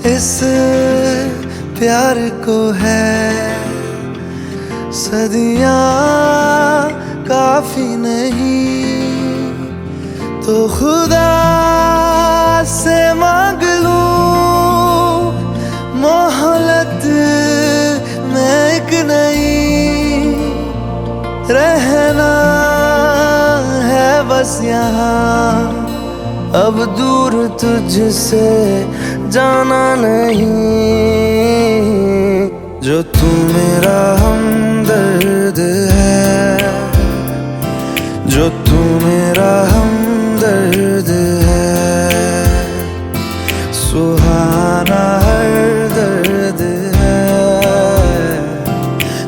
इस प्यार को है सदियां काफी नहीं, तो खुदा से मांग लूं मोहलत में एक नहीं। रहना है बस यहाँ, अब दूर तुझसे जाना नहीं। जो तू मेरा हमदर्द है, जो तू मेरा हमदर्द है, सुहाना हर दर्द है।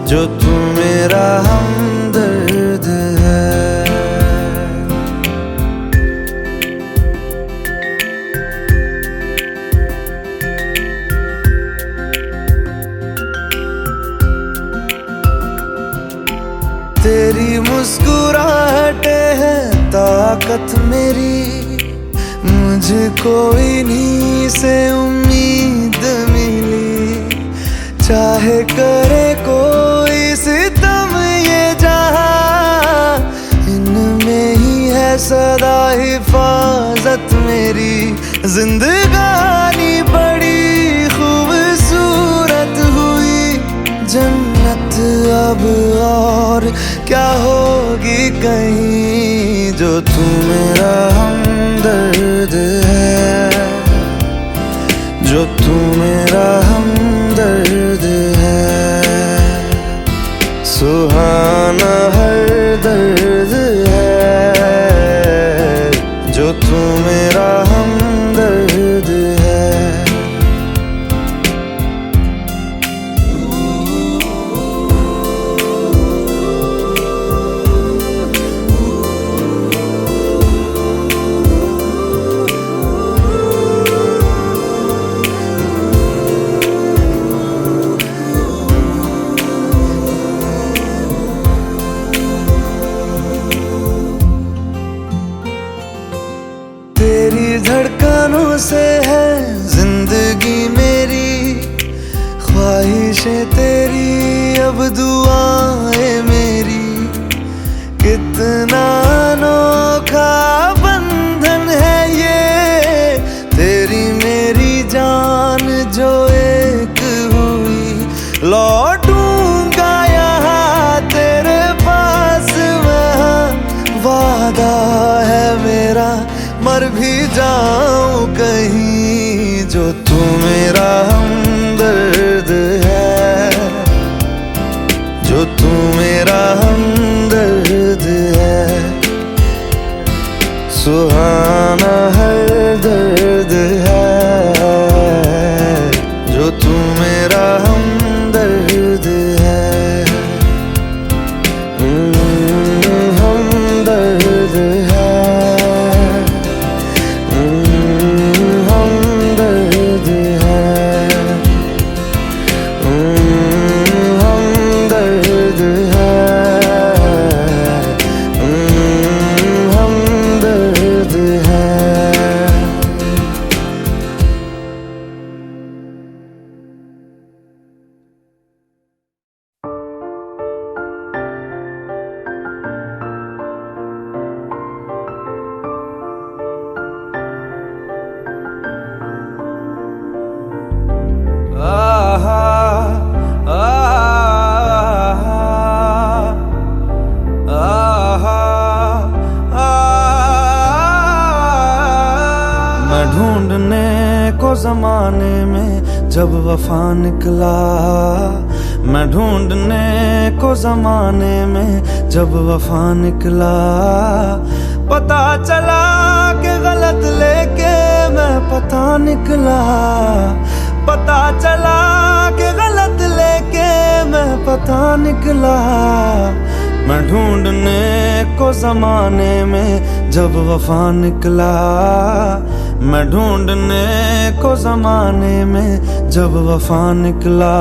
जो तू मेरा हमदर्द है। तेरी मुस्कुराहटें है ताकत मेरी, मुझको इन्हीं से उम्मीद मिली। चाहे करे कोई सितम ये जहां, इनमें ही है सदा हिफाजत मेरी। जिंदगानी बड़ी खूबसूरत हुई, जन्नत अब और क्या होगी कहीं। जो तू मेरा हमदर्द है, जो तू मेरा हमदर्द है, सुहाना हर दर्द है। जो तू मेरा हमदर्द है। तेरी धड़कनों से है जिंदगी मेरी, ख्वाहिशें तेरी अब दुआएं मेरी। कितना अनोखा बंधन है ये, तेरी मेरी जान जो एक हुई। लौटूंगा यहाँ तेरे पास मैं, वादा है मेरा मर भी जाऊं कहीं। जो तू मेरा हमदर्द है, जो तू मेरा हमदर्द है, सुहाना हर दर्द है। जो तू मेरा हमदर्द है। हमदर्द है, ढूंढने को जमाने में जब वफा निकला, मैं ढूंढने को जमाने में जब वफा निकला। पता चला कि गलत लेके मैं पता निकला, पता चला कि गलत लेके मैं पता निकला। मैं ढूंढने को जमाने में जब वफा निकला, मैं ढूंढने को जमाने में जब वफा निकला।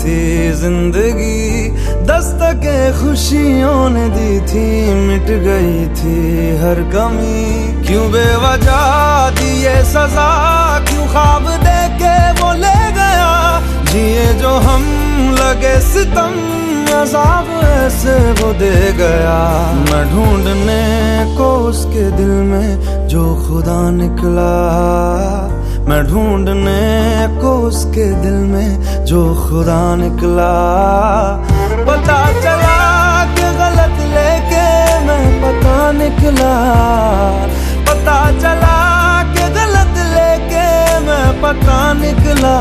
थी जिंदगी, दस्तके खुशियों ने दी थी, मिट गई थी हर कमी। क्यों बेवजह दी ये सजा, क्यों ख्वाब देके वो ले गया, जिए जो हम लगे सितम, अज़ाब ऐसे वो दे गया। मैं ढूंढने को उसके दिल में जो खुदा निकला, मैं ढूंढने को उसके दिल में जो खुदा निकला। पता चला कि गलत लेके मैं पता निकला, पता चला कि गलत लेके मैं पता निकला।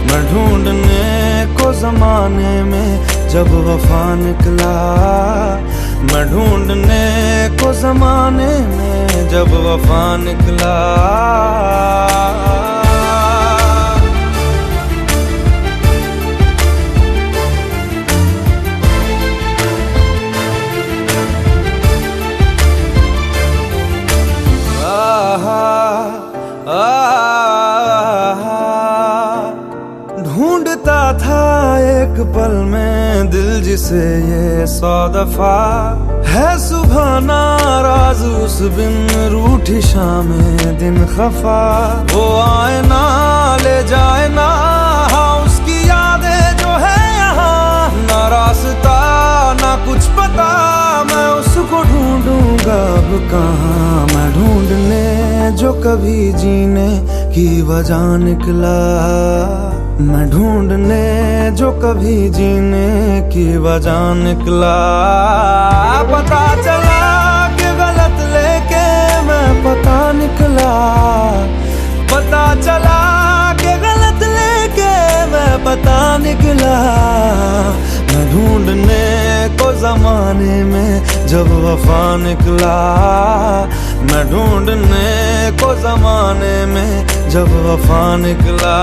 मैं ढूंढने को जमाने में जब वफा निकला, मैं ढूंढने को जमाने में जब वफा निकला। ढूंढता था एक पल में दिल जिसे ये 100 दफा, है सुबह नाराज उस बिन रूठी शामें दिन खफा। वो आए ना ले जाए ना, हाँ उसकी यादें जो है यहाँ, ना रास्ता ना कुछ पता, मैं उसको ढूंढूंगा अब कहाँ। मैं ढूंढने जो कभी जीने की वजह निकला, मैं ढूंढने जो कभी जीने की वजह निकला। पता चला कि गलत लेके मैं पता निकला, पता चला कि गलत लेके मैं पता निकला। मैं ढूंढने को जमाने में जब वफा निकला, मैं ढूंढने को जमाने में जब वफा निकला।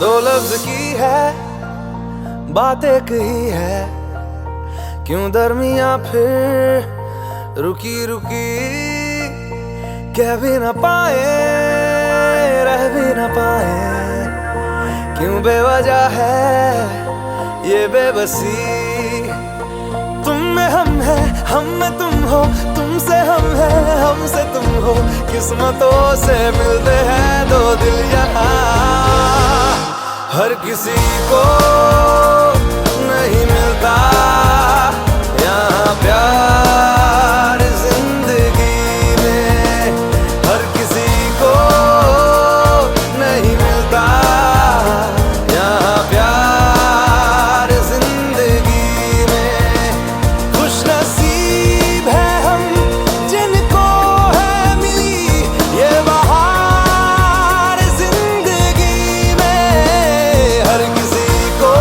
दो लफ्ज की है बात एक ही है, क्यों दरमिया फिर रुकी रुकी। कह भी न पाए रह भी न पाए, क्यों बेवजह है ये बेबसी। तुम में हम है, हम में तुम हो, तुमसे हम है, हमसे तुम हो। किस्मतों से मिलते हैं दो दिल यहाँ, हर किसी को नहीं मिलता यहाँ प्यार जिंदगी में, हर किसी को नहीं मिलता यहाँ प्यार जिंदगी में। खुश नसीब है हम जिनको है मिली ये बहार जिंदगी में, हर किसी को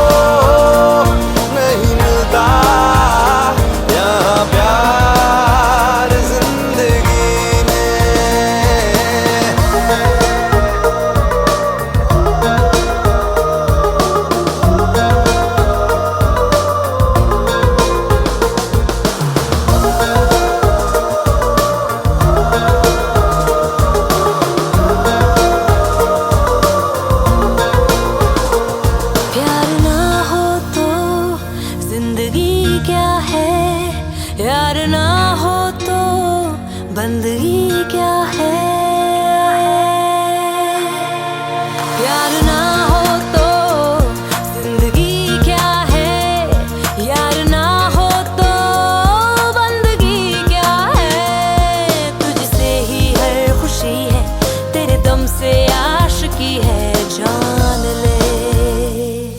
तुमसे आशिकी है जान ले।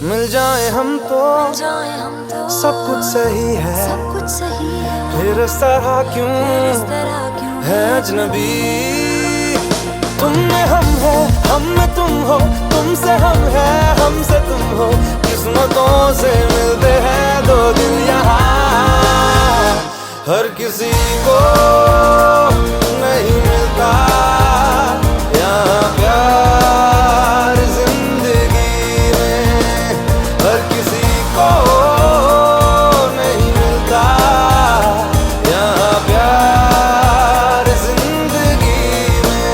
मिल जाए हम तो सब कुछ सही है, सब कुछ सही है, फिर इस तरह क्यों है अजनबी। तुम में हम है, हम में तुम हो, तुमसे हम है, हमसे तुम हो। किस्मतों से मिलते हैं दो दिल यहाँ, हर किसी को नहीं मिलता यहाँ प्यार जिंदगी में, हर किसी को नहीं मिलता यहाँ प्यार जिंदगी में।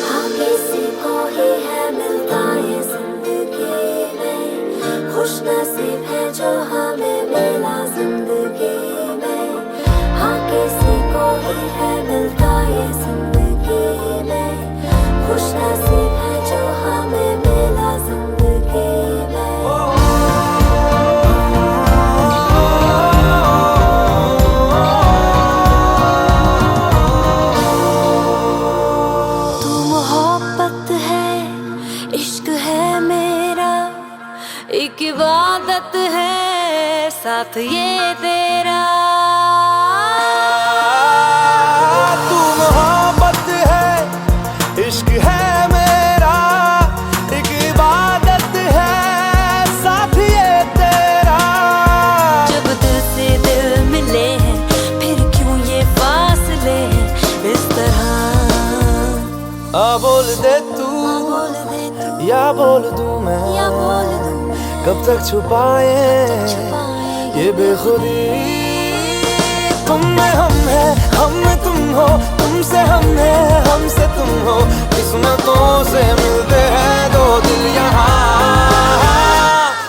हाँ किसी को ही है मिलता ये जिंदगी में, खुश नसीब है जो हमें मिला जिंदगी में। हाँ किसी को ही है मिलता ये जिंदगी में, खुश नसीब है जो हमें मिला जिंदगी में। तू मोहब्बत है, इश्क है मेरा, एक इबादत है साथ ये तेरा। तू मोहब्बत है, इश्क है मेरा, एक इबादत है साथ ये तेरा। जब दिल से दिल मिले हैं फिर क्यों ये फासले हैं इस तरह। बोल दे तू बोल दे तू या बोल दूं मैं, या बोल दूं मैं, कब तक छुपाए ये बेखुदी। तुम में हम है, हम में तुम हो, तुमसे हम है, हमसे तुम हो। किस्मतों से मिलते हैं दो दिल यहाँ,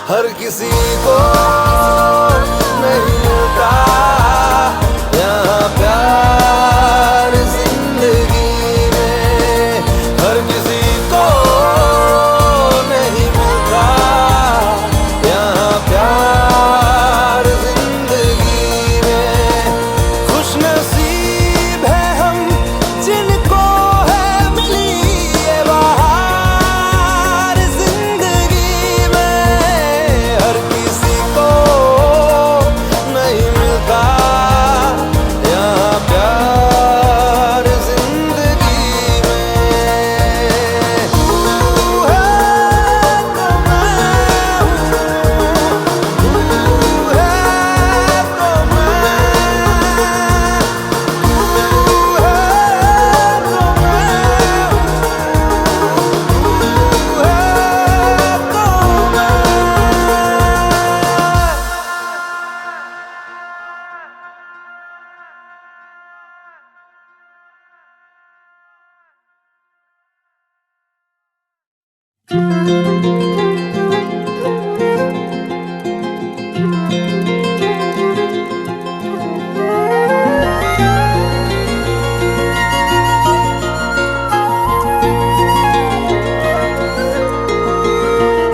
हर किसी को नहीं मिलता यहाँ प्यार जिंदगी में, हर किसी को नहीं मिलता यहाँ प्यार जिंदगी में। खुश नसीब है हम जिनको है मिली ये बहार जिंदगी में, हर किसी को नहीं मिलता यहाँ प्यार जिंदगी में। तू है तो मैं हूँ, तू है तो मैं, तू है तो मैं हूँ, तू है तो मैं।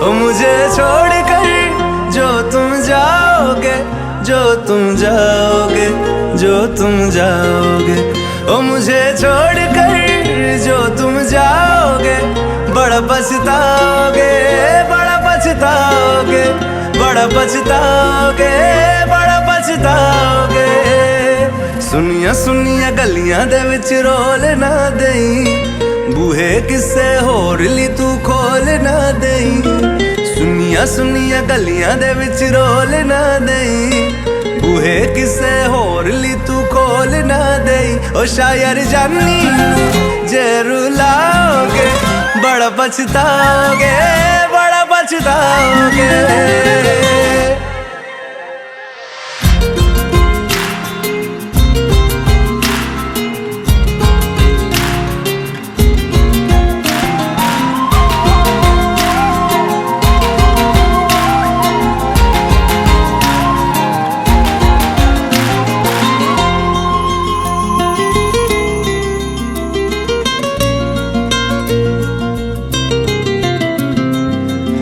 ओ मुझे छोड़कर जो तुम जाओगे, जो तुम जाओगे, जो तुम जाओगे। ओ मुझे छोड़कर जो तुम जाओगे, बड़ा पछताओगे, बड़ा पछताओगे, बड़ा पछताओगे, बड़ा पछताओगे। सुनिया सुनिया गलियां दे विच रोल ना देई, बूहे किसे होर ली तू खोल ना देई। सुनिया सुनिया गलियां दे विच रोल ना देई, बूहे किसे होर ली तू खोल ना देई। ओ शायर जानी जे रुलाओगे, बड़ा पछताओगे, बड़ा पछताओगे।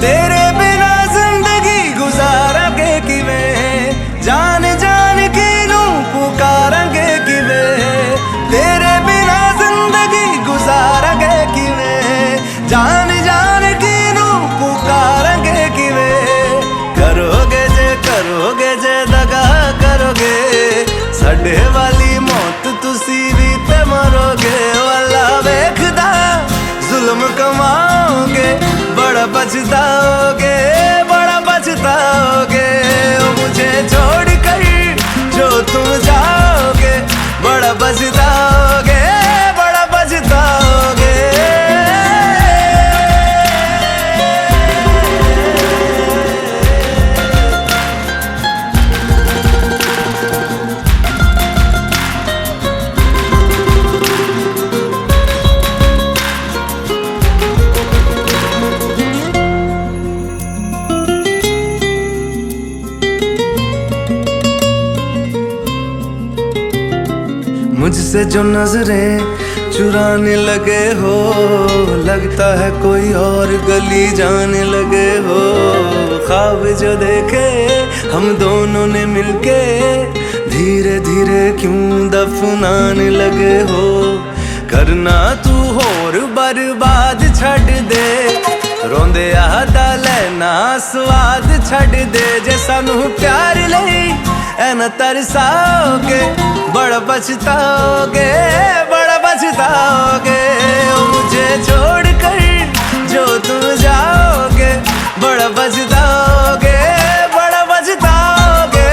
तेरे बिना जिंदगी गुजारा के बड़ा पछताओगे, बड़ा पछताओगे। ओ मुझे छोड़ कर जो तुम जाओगे, बड़ा पछताओगे, बड़ा पछताओगे। मुझसे जो नजरें चुराने लगे हो, लगता है कोई और गली जाने लगे हो। ख्वाब जो देखे हम दोनों ने मिलके, धीरे धीरे क्यों दफनाने लगे हो। करना तू होर बर्बाद छड़ दे, रोंदे आदा लेना स्वाद छड़ दे। जे सानू प्यार लई ऐना तरसाओगे, बड़ा पछताओगे, बड़ा पछताओगे। ओ मुझे छोड़ कर जो तुम जाओगे, बड़ा पछताओगे, बड़ा पछताओगे।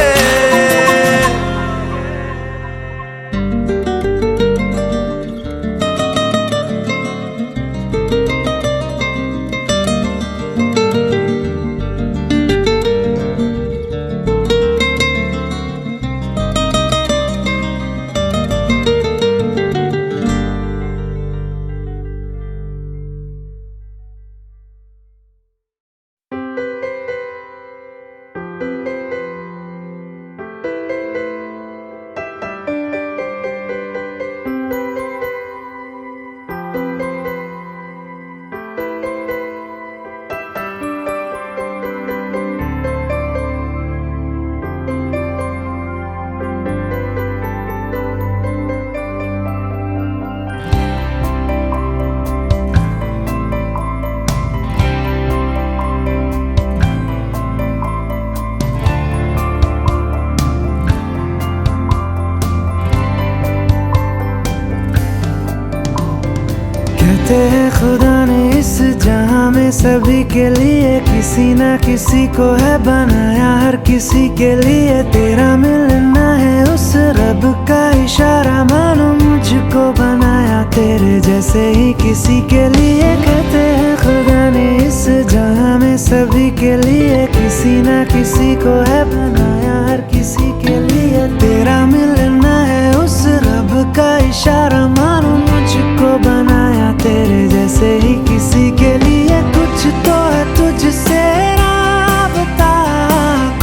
कहते हैं खुदा ने इस जहां में सभी के लिए किसी ना किसी को है बनाया, हर किसी के लिए तेरा मिलना है उस रब का इशारा। मानो मुझको बनाया तेरे जैसे ही किसी के लिए। कहते हैं खुदा ने इस जहां में सभी के लिए किसी ना किसी को है बनाया, हर किसी के लिए तेरा मिलना है उस रब का इशारा। मानो मुझको बनाया तेरे जैसे ही किसी के लिए। कुछ तो है तुझसे राबता,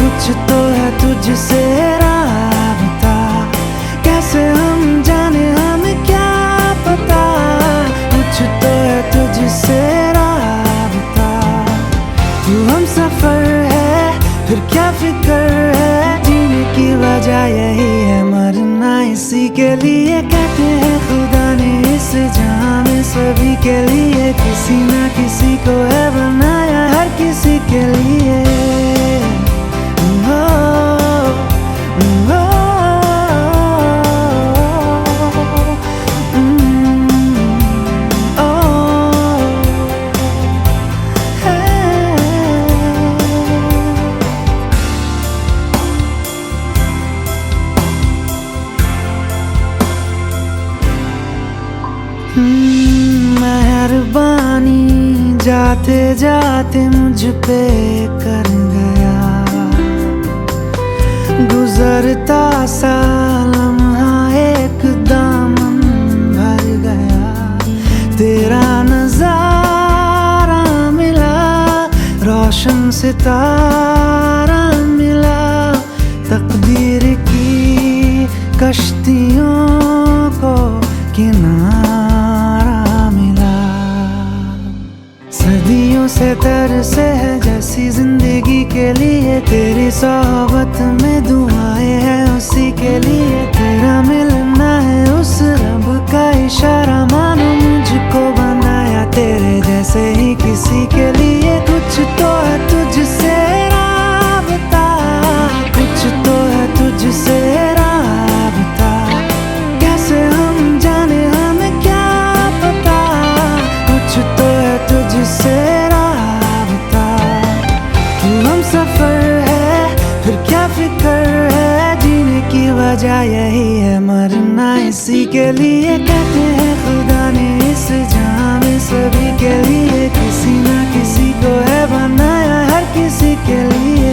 कुछ तो है तुझसे राबता। कैसे हम जाने हमें क्या पता, कुछ तो है तुझसे राबता। तू हम सफर है फिर क्या फिक्र है, जीने की वजह यही है मरना इसी के लिए। कहते हैं खुदा ने इस जहां में सभी के लिए किसी ना किसी को है बनाया, हर किसी के लिए। मेहरबानी जाते जाते मुझ पे कर गया, गुजरता सा लम्हा एक दामन भर गया। तेरा नजारा मिला, रोशन सितारा मिला, तकदीर की कश्तियों को किनारा मिला। सदियों से तरसे है जैसी जिंदगी के लिए, तेरी सोहबत में दुआएं हैं उसी के लिए। तेरा मिलना है उस रब का इशारा, मानो मुझको बनाया तेरे जैसे ही किसी के लिए। कुछ तो है तुझसे राबता, कुछ तो है तुझसे राबता। कैसे हम जाने हमें क्या पता, कुछ तो है तुझसे राबता। के लिए कहते हैं खुदा ने इस जहां में सभी के लिए किसी ना किसी को है बनाया हर किसी के लिए।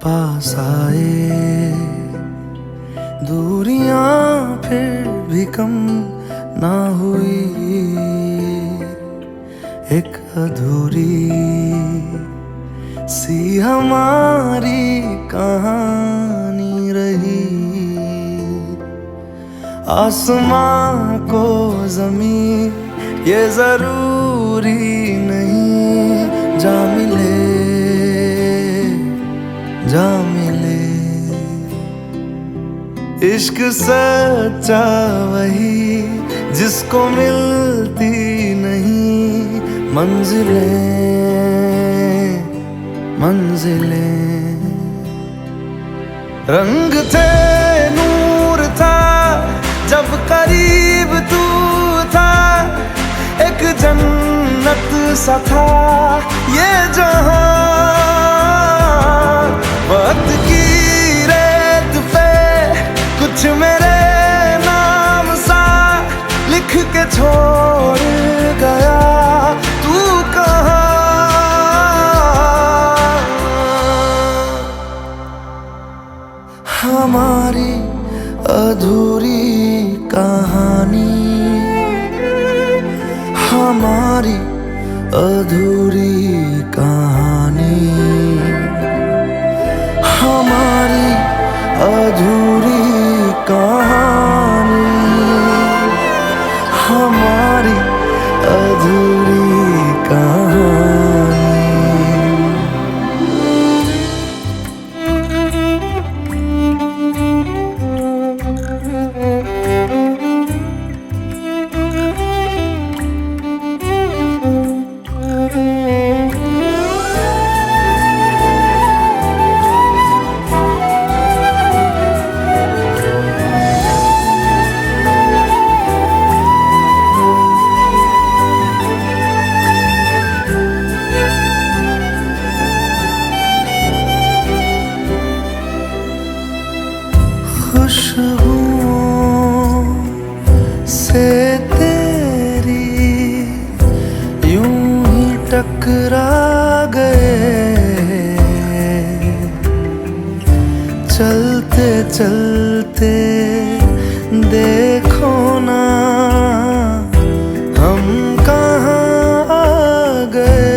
पास आए दूरियां फिर भी कम ना हुई, एक अधूरी सी हमारी कहानी रही। आसमां को ज़मीन ये जरूरी नहीं, जा मिले जा मिले। इश्क सच्चा वही जिसको मिलती नहीं मंजिलें मंजिलें। रंग थे नूर था जब करीब तू था, एक जन्नत सा था ये जहां। वक्त की रेत पे कुछ मेरे नाम सा लिख के छोड़ गया, तू कहाँ? हमारी अधूरी कहानी, हमारी अधूरी कहानी, हमारी अधूरी कहानी, हमारी अधूरी कहानी। खुशबुओं से तेरी यूं ही टकरा गए, चलते चलते देखो ना हम कहाँ आ गए।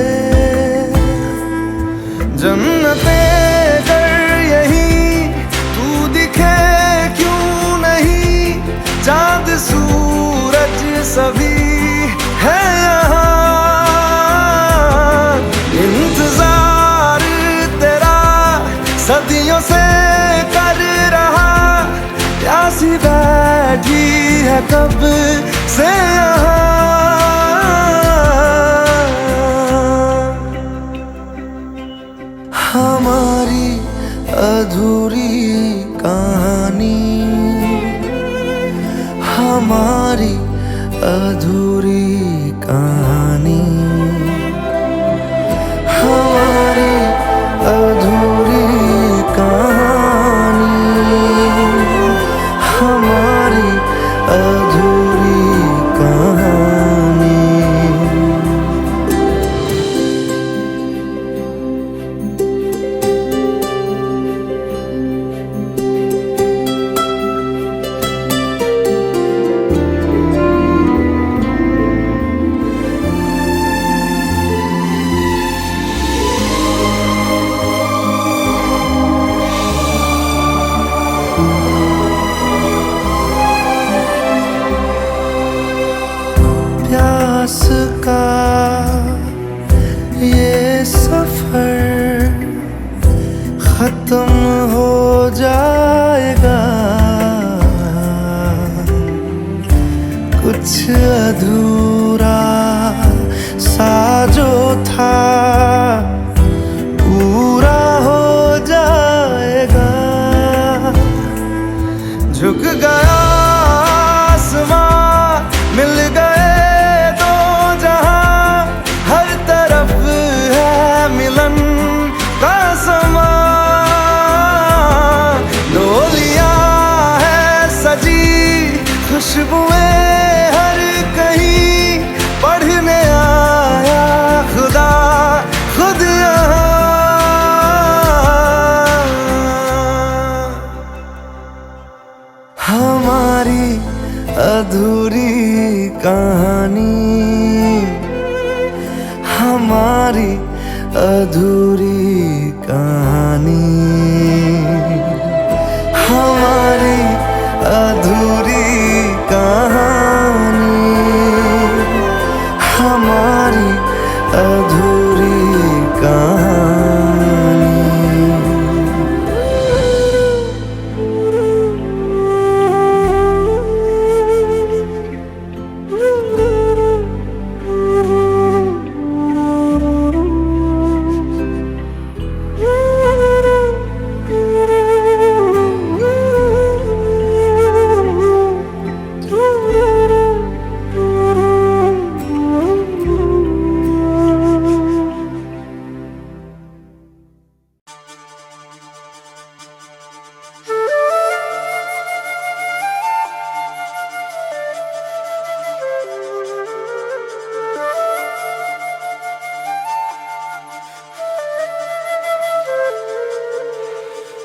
जन्नते चाँद सूरज सभी है यहाँ, इंतजार तेरा सदियों से कर रहा, प्यासी बैठी है कब से यहाँ। हमारी अधूरी कहानी, हमारी अधूरी कहानी, हमारी अधूरी कहानी, हमारी अधूरी कहानी। खत्म हो जाएगा, कुछ अधूरा सा जो था पूरा हो जाएगा। झुक गया आसमां, मिल गए दो जहां, हर तरफ है मिलन का समा। डोलियां है सजी, खुशबुएं हर कहीं, पढ़ने आया खुदा खुद यहाँ। हमारी अधूरी कहानी, हमारी अधूरी कहानी, हमारी अधूरी कहानी, हमारी अधूरी कहानी।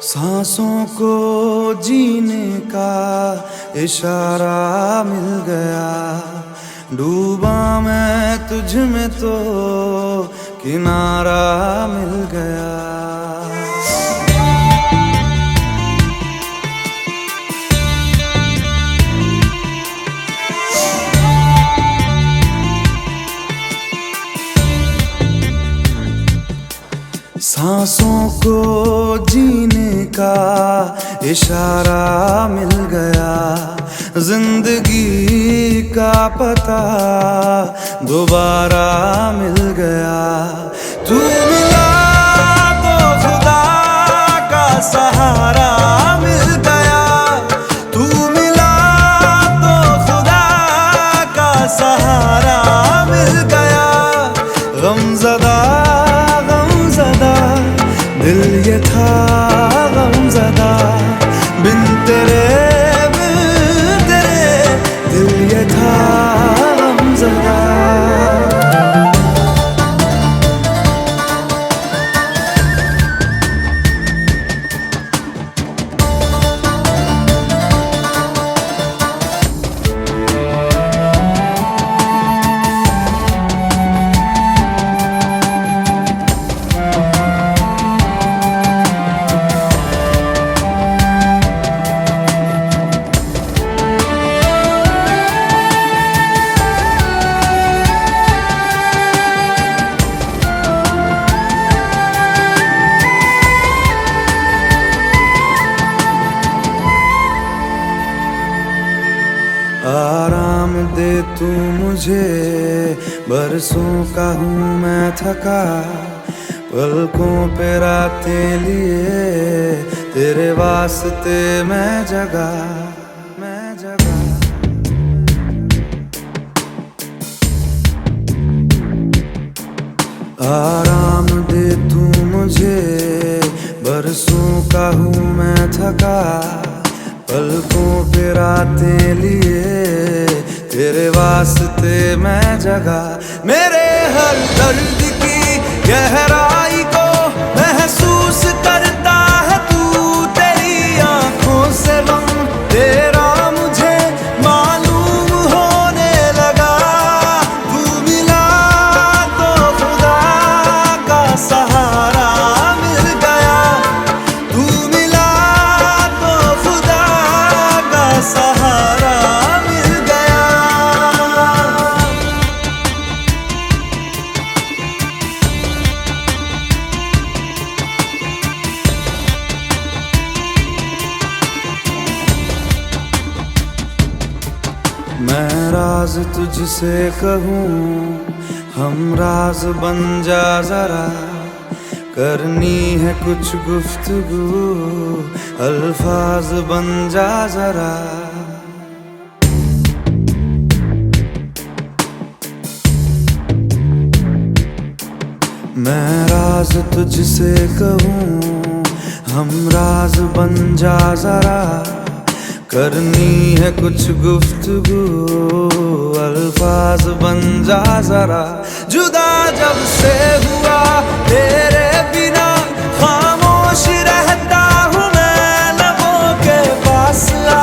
सांसों को जीने का इशारा मिल गया, डूबा मैं तुझ में तो किनारा मिल गया। सांसों को जीने का इशारा मिल गया, जिंदगी का पता दोबारा मिल गया। तू मिला तो खुदा का सहारा मिल गया, तू मिला तो खुदा का सहारा मिल गया। गमज़दा दिल ये था गमज़दा, बिन तेरे दिल ये था गमज़दा। आराम दे तू मुझे, बरसों का हूँ मैं थका, पलकों पे रातें लिए तेरे वास्ते मैं जगा। आराम दे तू मुझे, बरसों का हूँ मैं थका, पलकों पे रातें लिए तेरे वास्ते मैं जगा। मेरे हर दर्द की गहराई को महसूस करता है तू, तेरी आंखों से गम तेरा मुझे मालूम होने लगा। तू मिला तो खुदा का सहारा मिल गया, तू मिला तो खुदा का सहारा मिल गया। राज तुझसे कहूँ, हम राज बन जा जरा, करनी है कुछ गुफ्तगू, अल्फाज बन जा जरा। मैं राज तुझसे कहूँ, हम राज बन जा जरा, करनी है कुछ गुफ्तगू, अल्फाज बन जा जरा। जुदा जब से हुआ तेरे बिना, खामोश रहता हूँ मैं लबों के पास आ,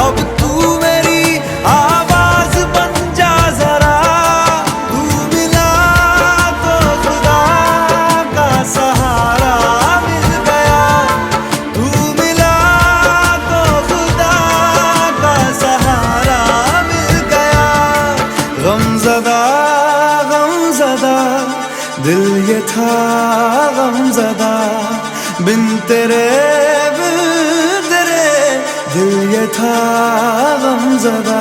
अब तू मेरी आवाज बन जा जरा। तू मिला तो खुदा का सहारा मिल गया, तू मिला तो खुदा का सहारा मिल गया। गमज़दा गमज़दा दिल ये था गमज़दा, बिन तेरे दिल ये था गमज़दा।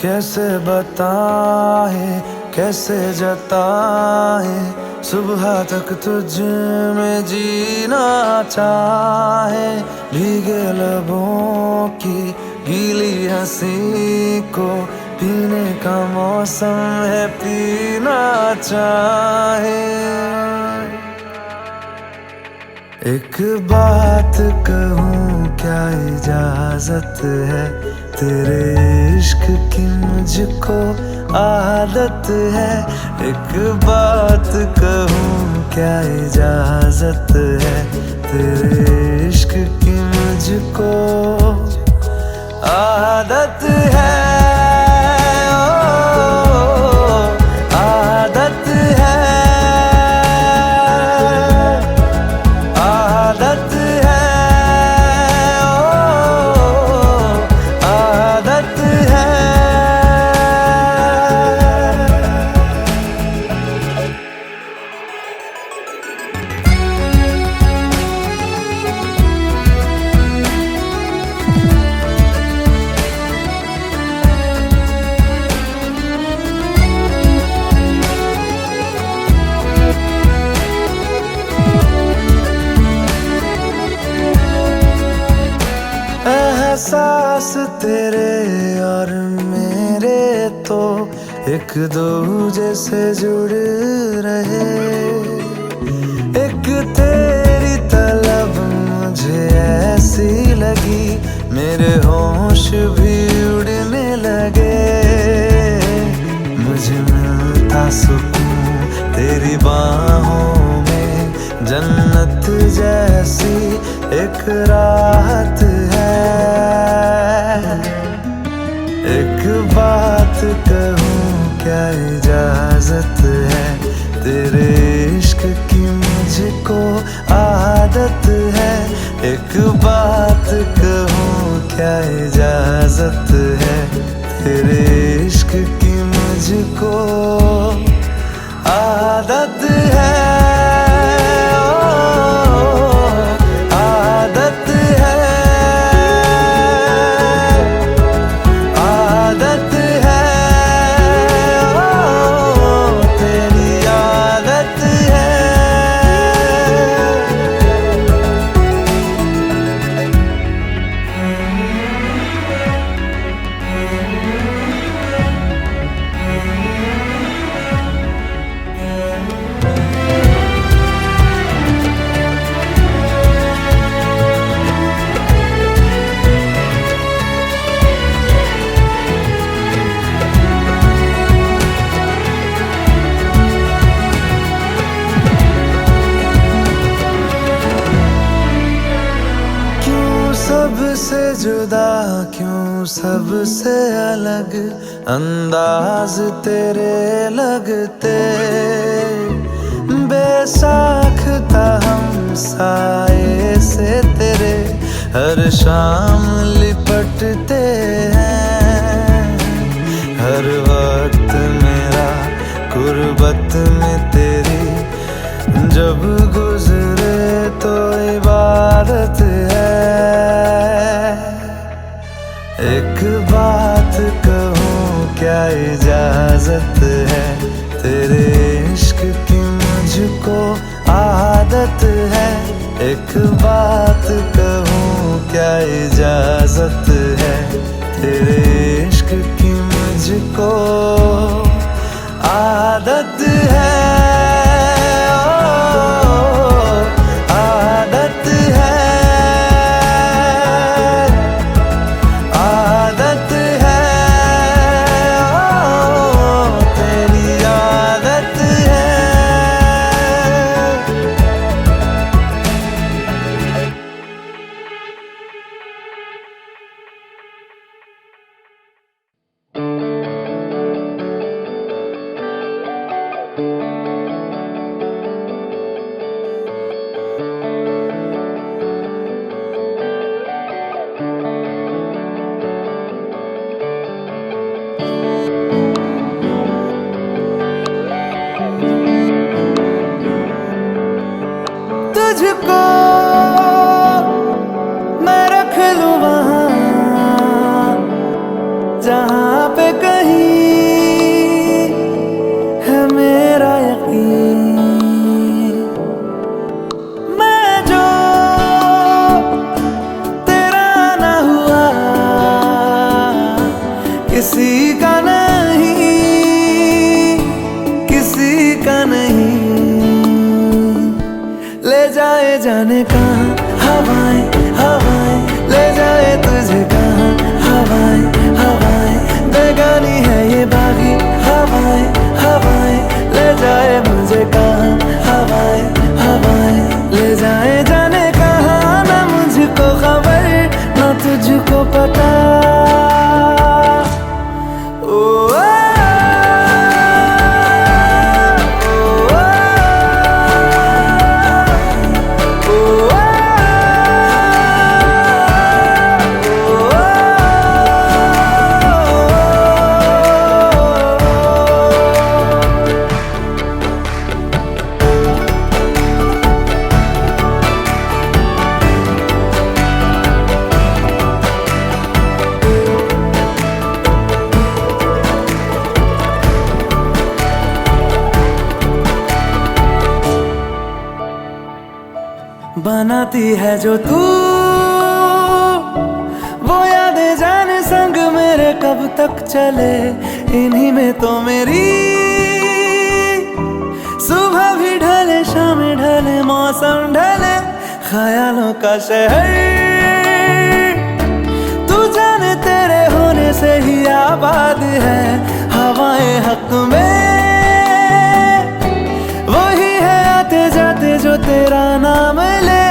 कैसे बताए कैसे जताए, सुबह तक तुझ में जीना चाहे। भीगे लबों की गीली हंसी को पीने का मौसम है, पीना चाहे। एक बात कहूँ क्या इजाजत है, तेरे इश्क की मुझको आदत है। एक बात कहूँ क्या इजाजत है, तेरे इश्क की मुझको आदत है। एहसास तेरे और मेरे तो एक दूजे से जुड़ रहे। एक तेरी तलब मुझे ऐसी लगी, मेरे होश भी उड़ने लगे। मुझे मिलता सुकून तेरी बाहों में, जन्नत जैसी एक राहत है। एक बात कहूँ क्या इजाजत है, तेरे इश्क की मुझको आदत है। एक बात कहूँ क्या इजाजत है, तेरे इश्क की मुझको आदत है। आदत है जुदा क्यों सबसे अलग अंदाज तेरे लगते, बेसाख्ता हम साए से तेरे हर शाम लिपटते हैं। हर वक्त मेरा गुर्बत में तेरी जब गुजरे तो इबादत है। एक बात कहूँ क्या इजाजत है, तेरे इश्क की मुझको आदत है। एक बात कहूँ क्या इजाजत है, तेरे इश्क की मुझको आदत है। तुझको मैं रख लूं वहां जहां पे कहीं है मेरा यकीन। मैं जो तेरा ना हुआ किसी का नहीं, किसी का नहीं। ले जाए जाने कहाँ हवाएं हवाएं, ले जाए तुझे कहाँ हवाएं हवाएं। बेगानी है ये बागी हवाएं हवाएं, ले जाए मुझे कहाँ हवाएं हवाएं। ले जाए जाने कहाँ, ना मुझको खबर ना तुझको पता। बनाती है जो तू वो यादें जाने संग मेरे कब तक चले। इन्हीं में तो मेरी सुबह भी ढले शाम ढले मौसम ढले, ख्यालों का शहर तू जाने तेरे होने से ही आबाद है। हवाएं हक में वही है आते जाते जो तेरा नाम ले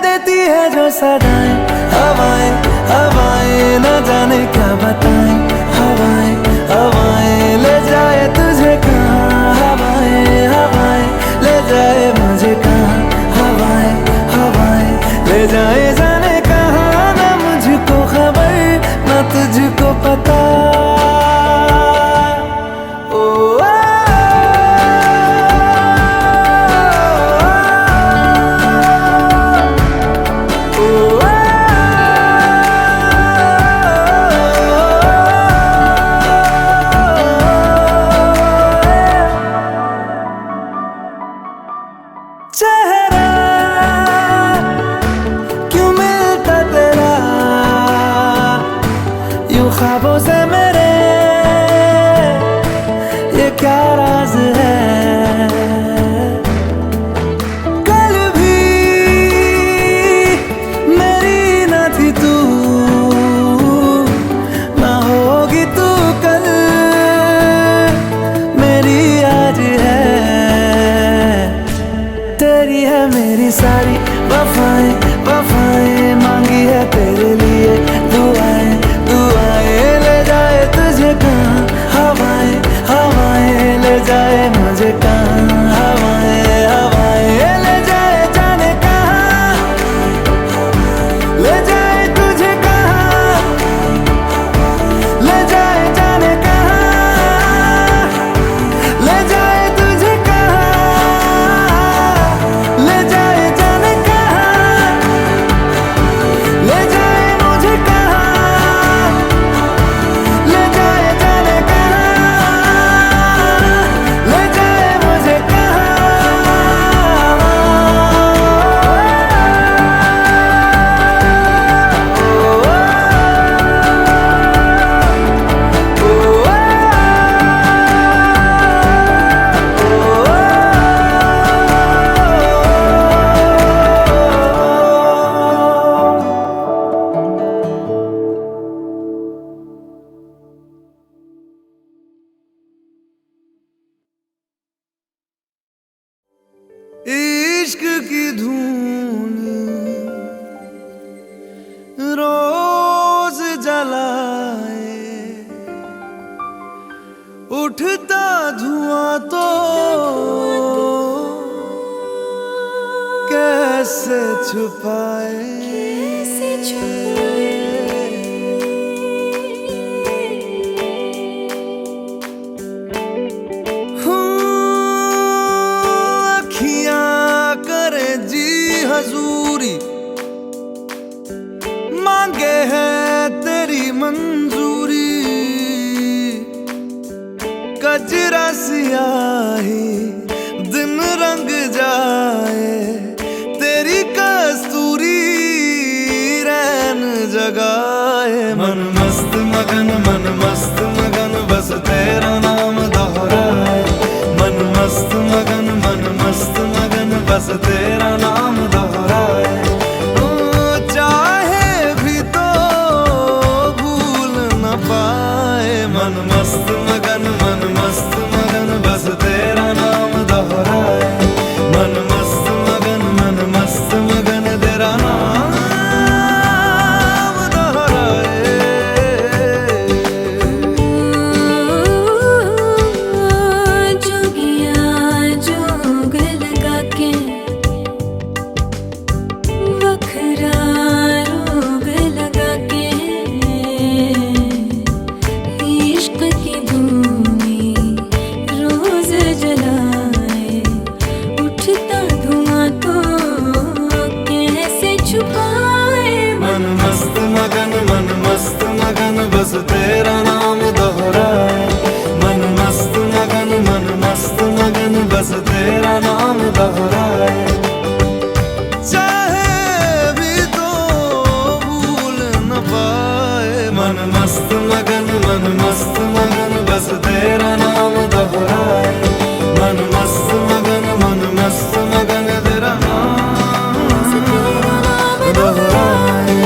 देती है जो सदाएं। हवाएं हवाएं न जाने क्या बताएं, हवाएं हवाएं ले जाए तुझे कहाँ। हवाएं हवाएं ले जाए मुझे कहाँ, हवाएं हवाएं ले जाए जाने कहाँ। ना मुझको खबर ना तुझको पता। चेहरा क्यों मिलता तेरा यूं ख्वाबों से मेरे, ये क्या राज है। कल भी मेरी न थी तू, ना होगी तू कल मेरी आज है। तेरी है मेरी सारी वफाएं वफाएं, मांगी है तेरे लिए दुआ। इश्क की धून रोज जलाए, उठता धुआं तो कैसे छुपाए। अखियां करे जी हजूरी, मांगे है तेरी मंजूरी। कजरा सियाही दिन रंग जाए, तेरी कस्तूरी रैन जगाए। मन मस्त मगन बस तेरा नाम दोहराए। मन मस्त मगन बस तेरा नाम दोहराए। चाहे भी तो भूल न पाए। मन मस्त मगन बस तेरा नाम दोहराए। मन मस्त मगन तेरा नाम दोहराए। जोगिया जोग लगा के वखरा रोग लगा के, इश्क की धूनी रोज जलाए, उठता धुआं तो कैसे छुपाए। मन मस्त मगन बस तेरा नाम दोहराए। मन मस्त मगन बस तेरा नाम दोहराए। चाहे भी तो भूल न पाए। मन मस्त मगन बस तेरा नाम दोहराए। मन मस्त मगन तेरा नाम दोहराए।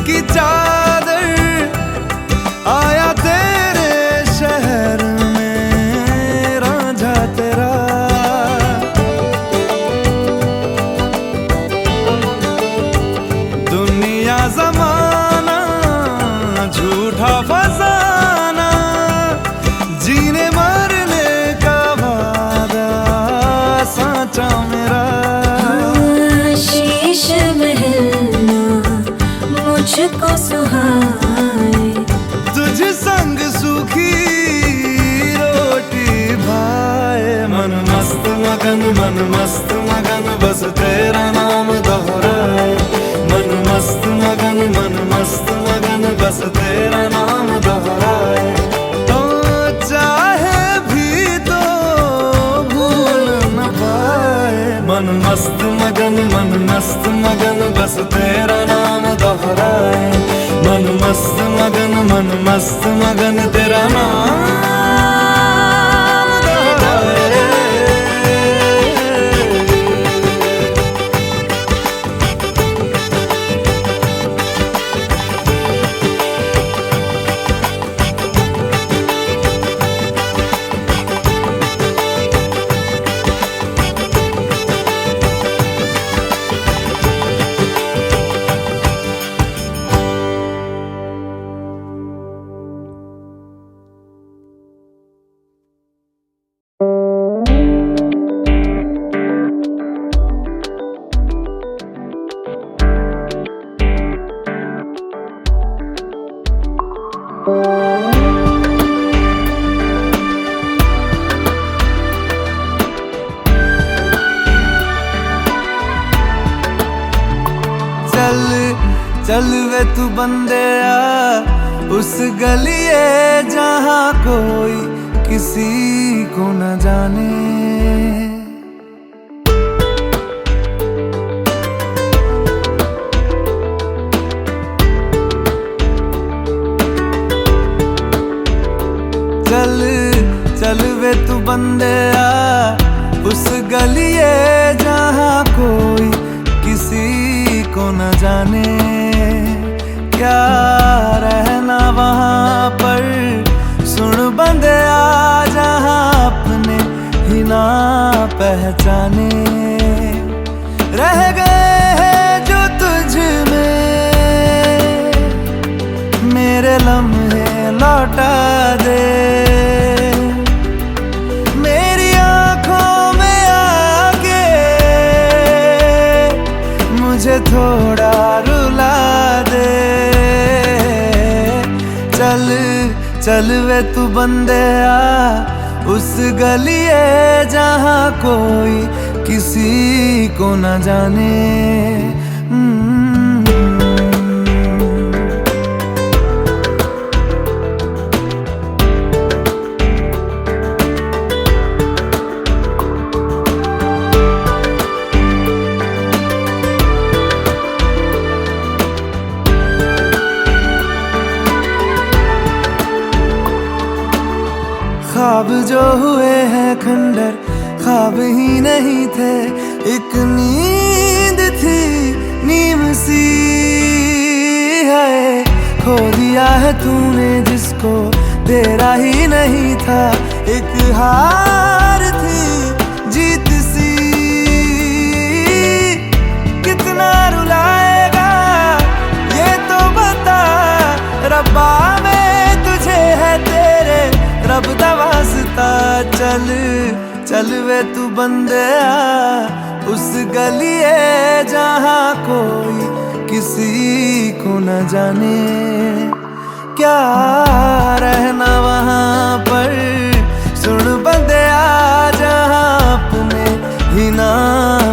की चादर आया तेरे शहर में रांझा तेरा। दुनिया जमाना झूठा फसाना, जीने मरने का वादा साचा मेरा। शीश महलना मुझको सुहाए, तुझ संग सूखी रोटी भाए। मन मस्त मगन बस तेरा नाम दोहराए। मन मस्त मगन बस तेरा नाम दोहराए। तो चाहे भी तो भूल न पाए। मन मस्त मगन बस तेरा नाम दोहराए। मन मस्त मगन तेरा नाम दोहराए। चल चल वे तू बंदेया उस गलिए जहाँ कोई किसी को न जाने। चल चल वे तू बंदेया उस गलिए जहाँ कोई किसी को न जाने। क्या रहना वहाँ पर सुन बंदेया जहाँ अपने ही ना पहचाने। रह गए हैं जो तुझ में मेरे लम्हे लौटा दे। मेरी आंखों में आके मुझे थोड़ा रुला दे। चल चल वे तू बंदेया उस गलिए जहाँ कोई किसी को न जाने। ख्वाब जो हुए हैं खंडर ख्वाब ही नहीं थे, एक नींद थी नीम सी है। खो दिया है तूने जिसको तेरा ही नहीं था, एक हार थी जीत सी। कितना रुलाएगा ये तो बता, रब्बा में तुझे है तेरे रब दा वास्ता। चल चल वे तू बंदेया उस गलिए जहाँ कोई किसी को न जाने। क्या रहना वहाँ पर सुन बंदेया जहाँ अपने ही ना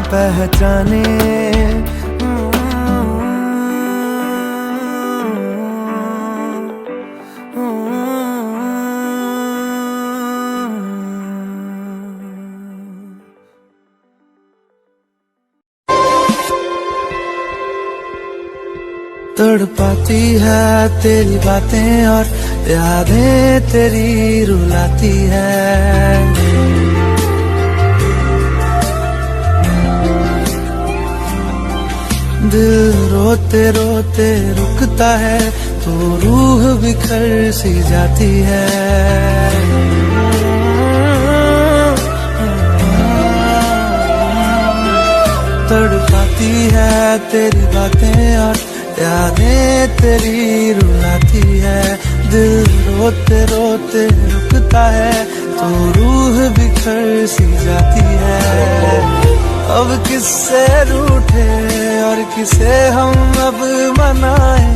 पहचाने। तड़पाती है तेरी बातें और यादें तेरी रुलाती है। दिल रोते रोते रुकता है तो रूह बिखर सी जाती है। तड़पाती है तेरी बातें और यादें तेरी रुलाती है। दिल रोते रोते रुकता है तो रूह बिखर सी जाती है। अब किससे रूठे और किसे हम अब मनाएं,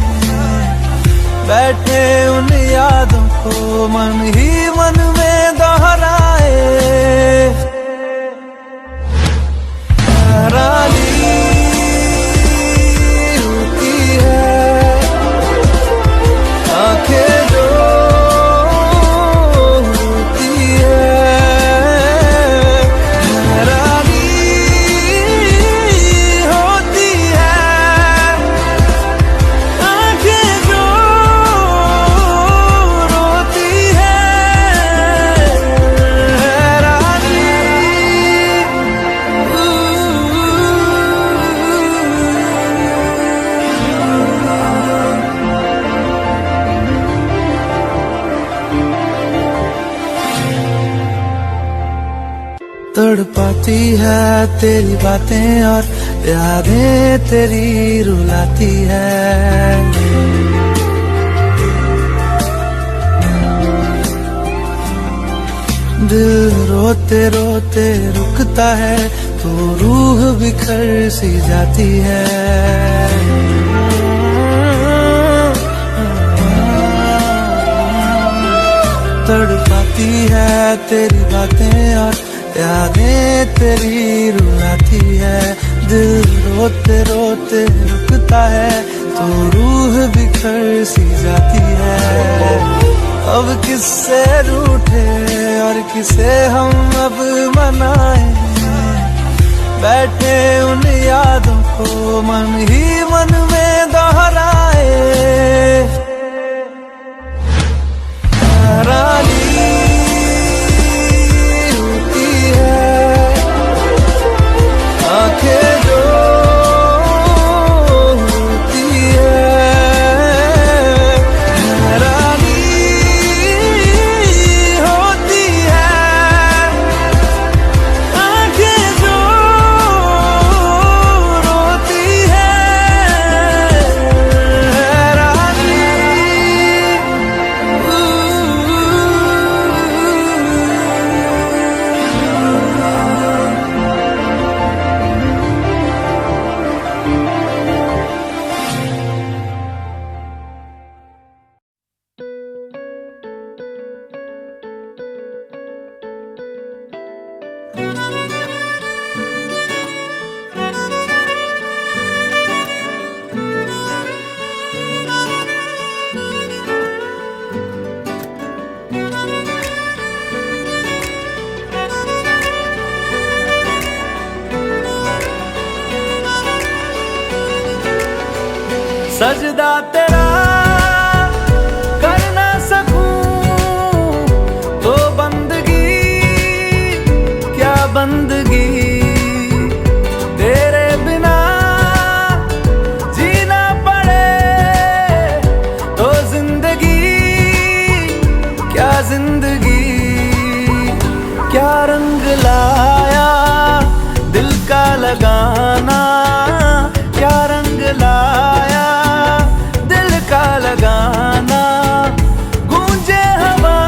बैठे उन यादों को मन ही मन में दोहराए। रानी तड़पाती है तेरी बातें और यादें तेरी रुलाती है। दिल रोते रोते रुकता है तो रूह बिखर सी जाती है। तड़पाती है तेरी बातें और यादें तेरी रुलाती है। दिल रोते रोते रुकता है तो रूह बिखर सी जाती है। अब किससे रूठे और किसे हम अब मनाएं, बैठे उन यादों को मन ही मन में दोहराए। रानी होती है आंखें जो होती है, रानी होती है आंखें जो रोती है, रानी। सजदा तेरा कर ना सकूं तो बंदगी क्या बंदगी, तेरे बिना जीना पड़े तो जिंदगी क्या जिंदगी। क्या रंग लाया दिल का लगाना, क्या रंग लाया का लगाना, गूंजे हवा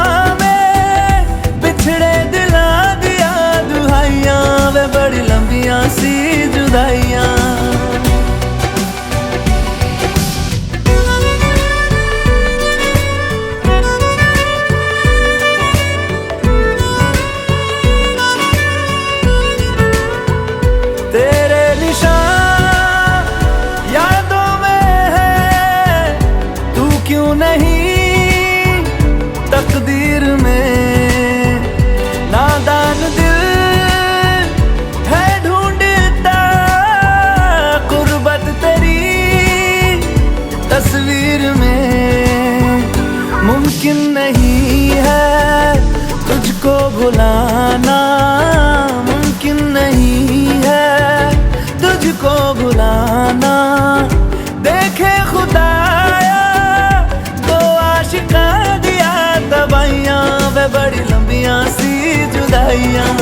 में बिछड़े दिला दिया दुहाइयां, वे बड़ी लंबियां सी जुदाइयां। तेरे निशान क्यों नहीं तकदीर में, नादान दिल है ढूंढता कुर्बत तेरी तस्वीर में। मुमकिन नहीं है तुझको भुलाना, मुमकिन नहीं है तुझको भुलाना। देखे खुदाया शिका दिया दवाइयां, वे बड़ी लंबियां सी जुदाइयां।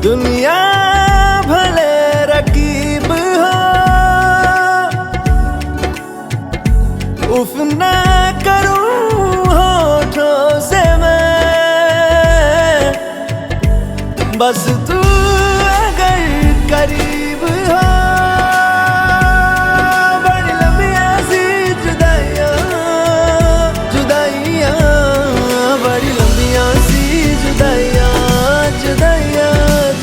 दुनिया भले रकीब हो, उफ ना करूं होठों से मैं, बस तू अगर करीब हो। बड़ी लंबियां सी जुदाइयां जुदाइयां, बड़ी लंबियां सी जुदाइयां जुदाइयां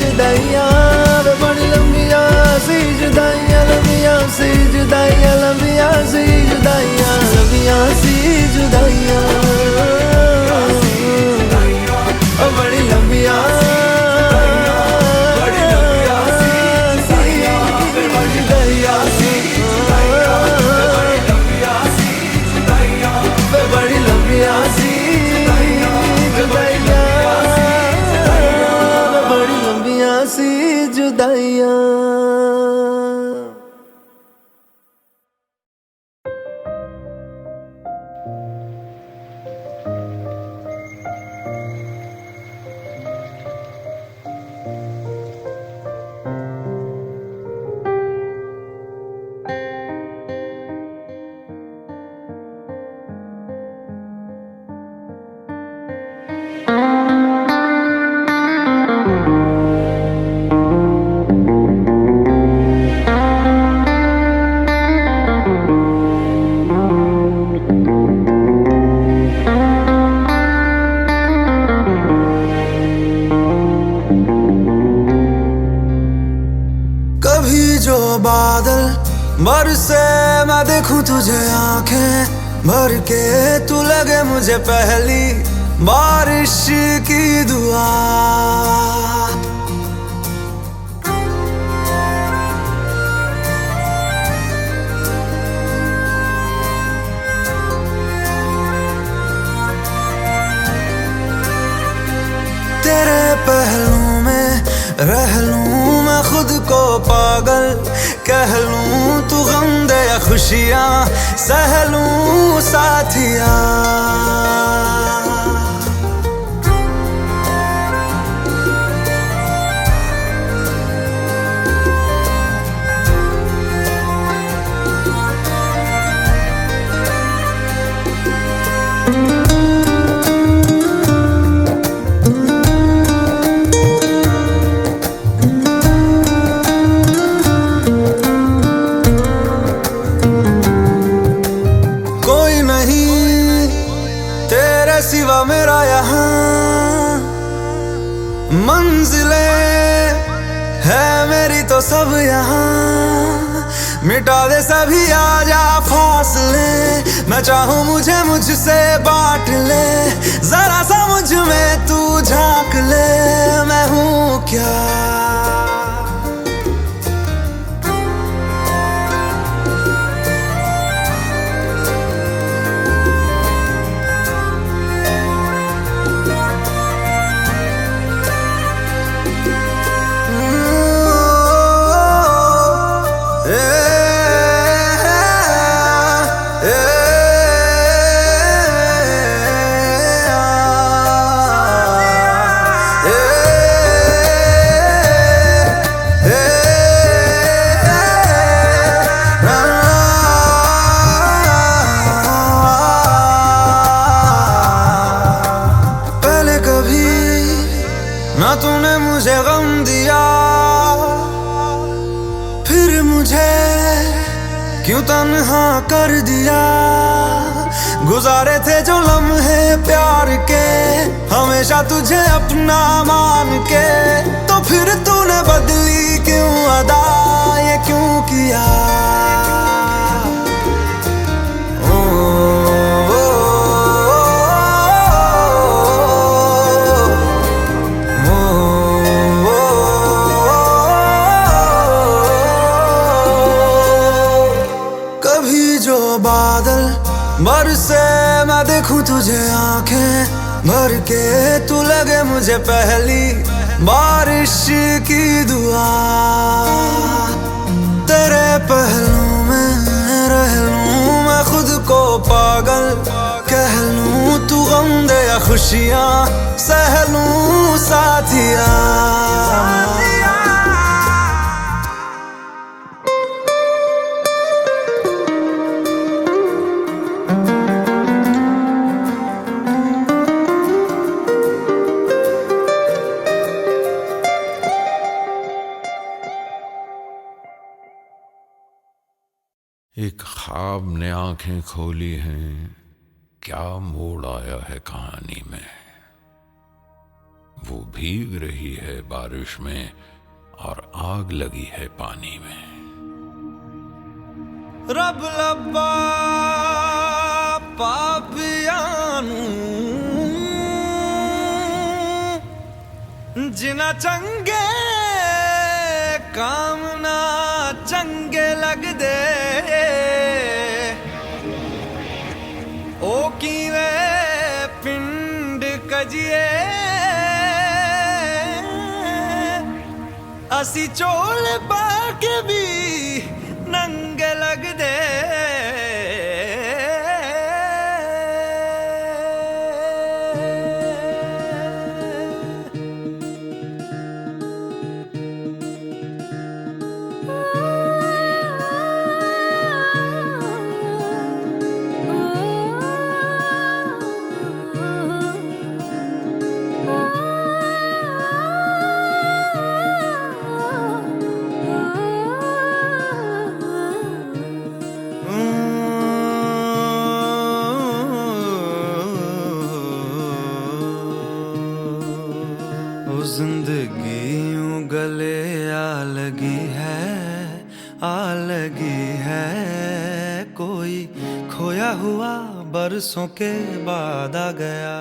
जुदाइयां, बड़ी लंबियां सी जुदाइयां, लंबियां सी जुदाइयां, लंबियां सी जुदाइयां, लंबियां सी जुदाइयां, बड़ी लंबियां। से मैं देखूं तुझे आंखें भर के, तू लगे मुझे पहली बारिश की दुआ। तेरे पहलू में रह लूं मैं खुद को पागल, कह लूं तू गम दे या खुशियां सह लूं साथिया। सिवा मेरा यहाँ मंजिलें है मेरी तो सब यहाँ, मिटा दे सभी आजा फासले, मैं चाहूँ मुझे मुझसे बांट ले, जरा सा मुझ में तू झांक ले, मैं हूँ क्या। ना तूने मुझे गम दिया, फिर मुझे क्यों तन्हा कर दिया। गुजारे थे जो लम्हे प्यार के, हमेशा तुझे अपना मान के, तो फिर तूने बदली क्यों अदा, ये क्यों किया। बादल बरसे मैं देखूं तुझे आंखें भर के, तू लगे मुझे पहली बारिश की दुआ। तेरे पहलू में रह लूं मैं खुद को पागल, कह लूं तू गम दे या खुशियां सह लूं साथिया। एक ख्वाब ने आंखें खोली हैं, क्या मोड़ आया है कहानी में। वो भीग रही है बारिश में और आग लगी है पानी में। रब लब्बा पापियानू जिना चंगे काम ना चंगे लग दे, ओ कीवे पिंड कजिए असी चोल बाके भी नंगे लग दे। आया हुआ बरसों के बाद आ गया।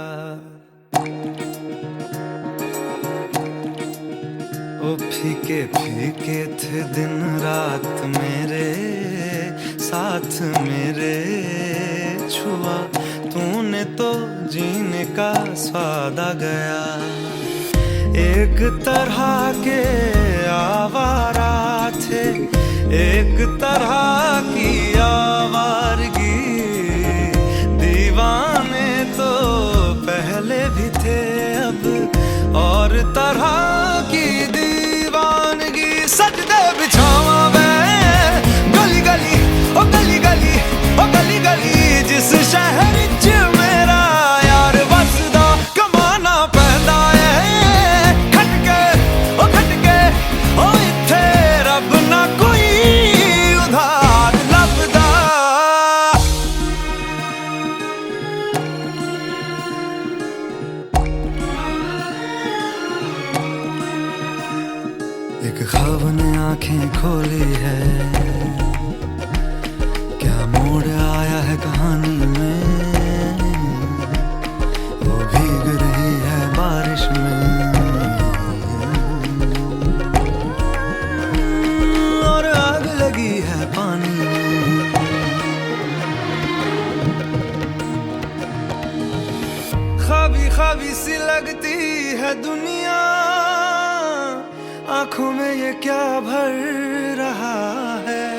ओ फीके फीके थे दिन रात मेरे साथ मेरे, छुआ तूने तो जीने का स्वाद आ गया। एक तरह के आवारा थे, एक तरह की आवारगी, दीवाने तो पहले भी थे अब और तरह की दीवानगी। सजदे बिछावा मैं गली गली ओ गली गली ओ गली गली, जिस शहर च मेरा यार वसदा कमाना पैंदा है खटके ओ खटके ओ इत्थे रब ना कोई उधार लभदा। एक ख्वाब ने आंखें खोली है, क्या मोड़ आया है कहानी में, वो भीग रही है बारिश में और आग लगी है पानी में। ख्वाबी ख्वाबी सी लगती है दुनिया, आंखों में ये क्या भर रहा है।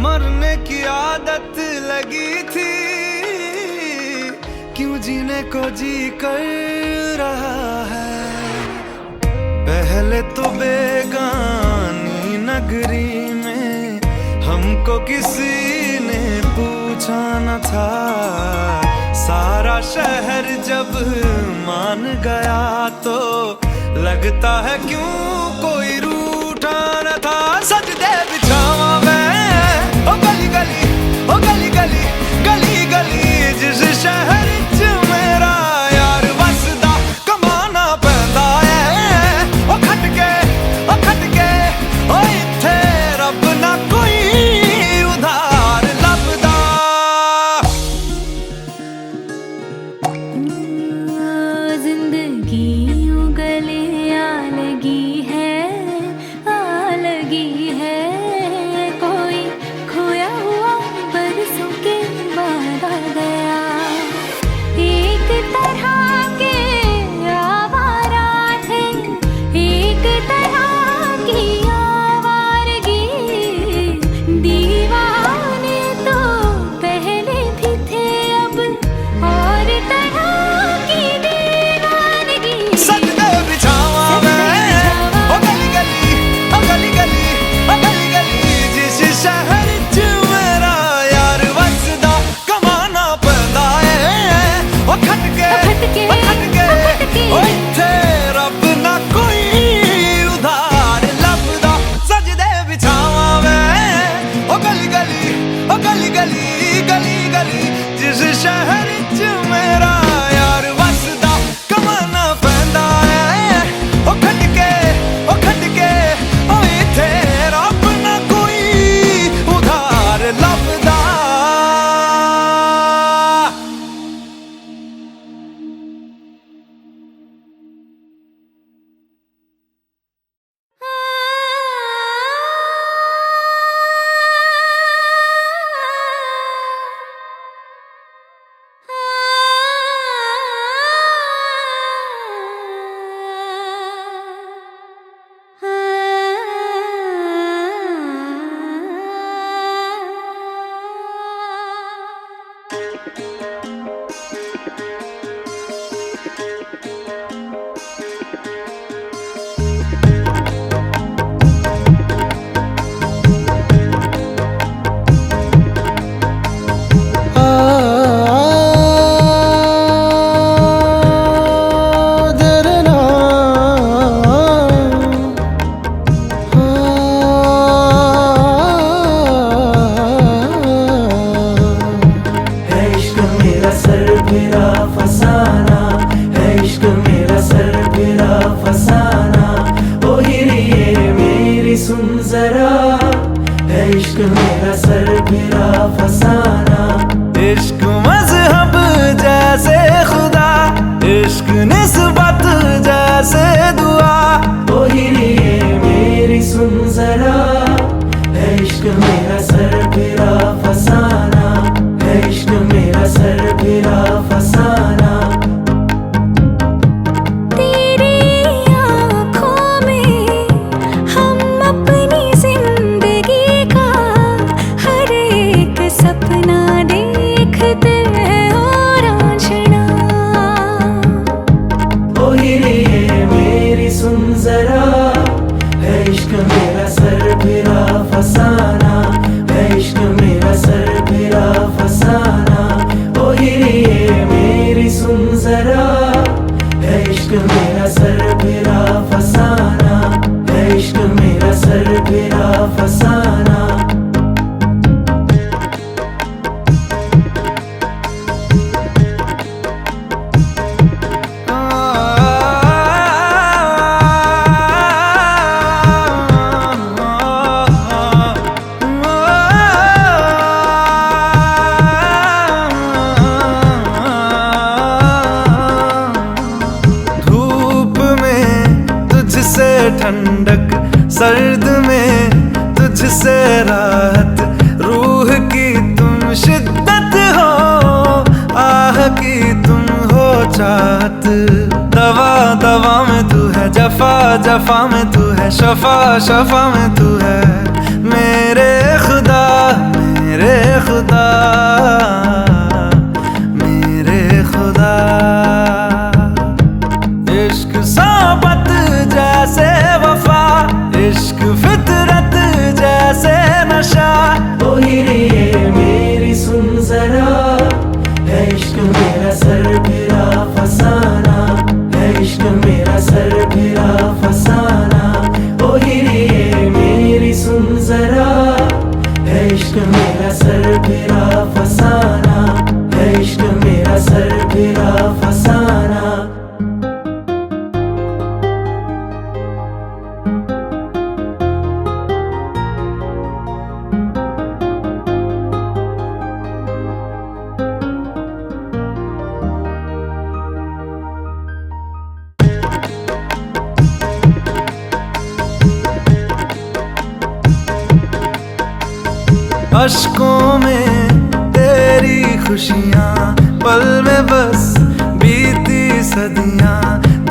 मरने की आदत लगी थी, क्यों जीने को जी कर रहा है। पहले तो बेगानी नगरी में हमको किसी ने पूछा न था, सारा शहर जब मान गया तो लगता है क्यों कोई रूठा न था। सजदे बिछावा मैं ओ गली गली ओ गली गली गली गली, जिस शहर च मेरा यार वसदा कमाना पैंदा है ओ खटके ओ इत्थे रब ना कोई उधार लभदा। जिंदगी गले आ लगी है सर फिरा फसाना। इश्क मजहब जैसे खुदा, इश्क निस्बत जैसे दुआ। ओ हिरिए मेरी सुन जरा, है इश्क मेरा सर फिरा फसाना, है इश्क मेरा सर फिरा फसाना। मेरा सर फिरा फसाना, है इश्क मेरा सर फिरा फसाना। ठंडक सर्द में तुझसे राहत, रूह की तुम शिद्दत हो, आह की तुम हो चाहत। दवा दवा में तू है, जफा जफा में तू है, शफा शफा में तू है। मेरे खुदा मेरे खुदा मेरे खुदा। इश्क सोबत जैसे वफा, इश्क फितरत जैसे नशा। ओ हिरिए मेरी सुन जरा, है इश्क मेरा सर फिरा फसाना, है इश्क मेरा सर फिरा फसाना। ओ हिरिए मेरी सुन जरा, है इश्क मेरा सर फिरा फसाना, है इश्क मेरा सर फिरा फसाना। अश्कों में तेरी खुशियाँ, पल में बस बीती सदियाँ।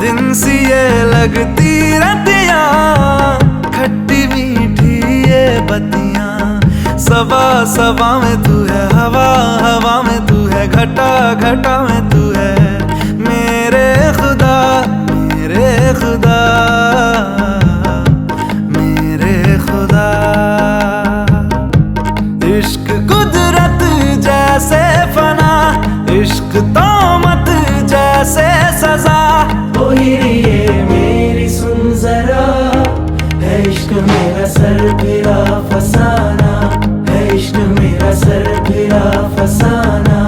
दिन सी ये लगती रतियाँ, खट्टी मीठी ये बतियाँ। सबा सबा में तू है, हवा हवा में तू है, घटा घटा में तू है। मेरे खुदा मेरे खुदा मेरे खुदा। इश्क कुदरत जैसे फना, इश्क तौमत जैसे सजा। ओ हिरिए मेरी सुन जरा, है इश्क मेरा सर फिरा फसाना, है इश्क मेरा सर फिरा फसाना।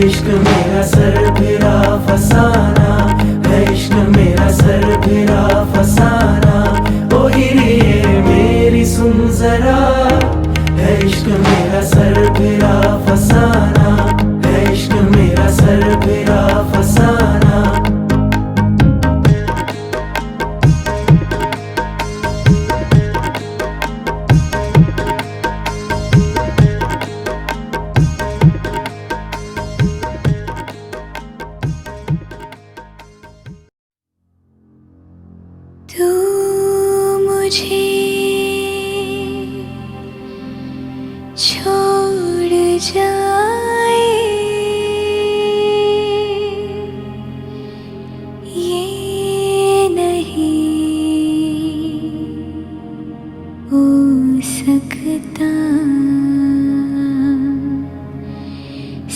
इश्क मेरा सर फिरा फसाना, है इश्क मेरा सर फिरा फसाना। ओ हिरिए मेरी सुन जरा, है इश्क मेरा सर फिरा फसाना, है इश्क मेरा सर फिरा फसाना। तू मुझे छोड़ जाए, ये नहीं हो सकता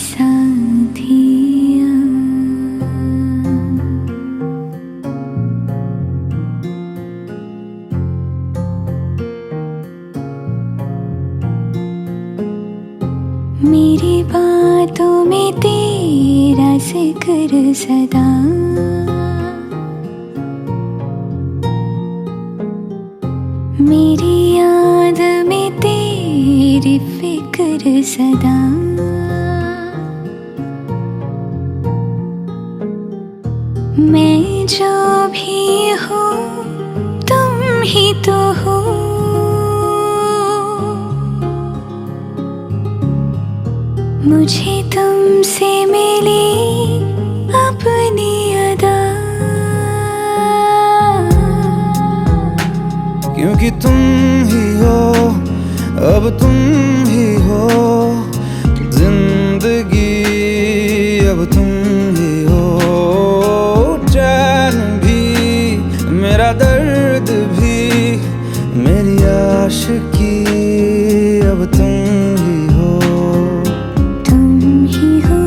साथिया। मेरी बातों में तेरा जिक्र सदा, मेरी याद में तेरी फिक्र सदा। मैं जो भी हूँ तुम ही तो हो, मुझे तुमसे मिली अपनी अदा। क्योंकि तुम ही हो, अब तुम ही हो जिंदगी, अब तुम ही हो चैन भी, मेरा दर्द भी, मेरी आशिकी, अब तुम ही हो। तुम ही हो,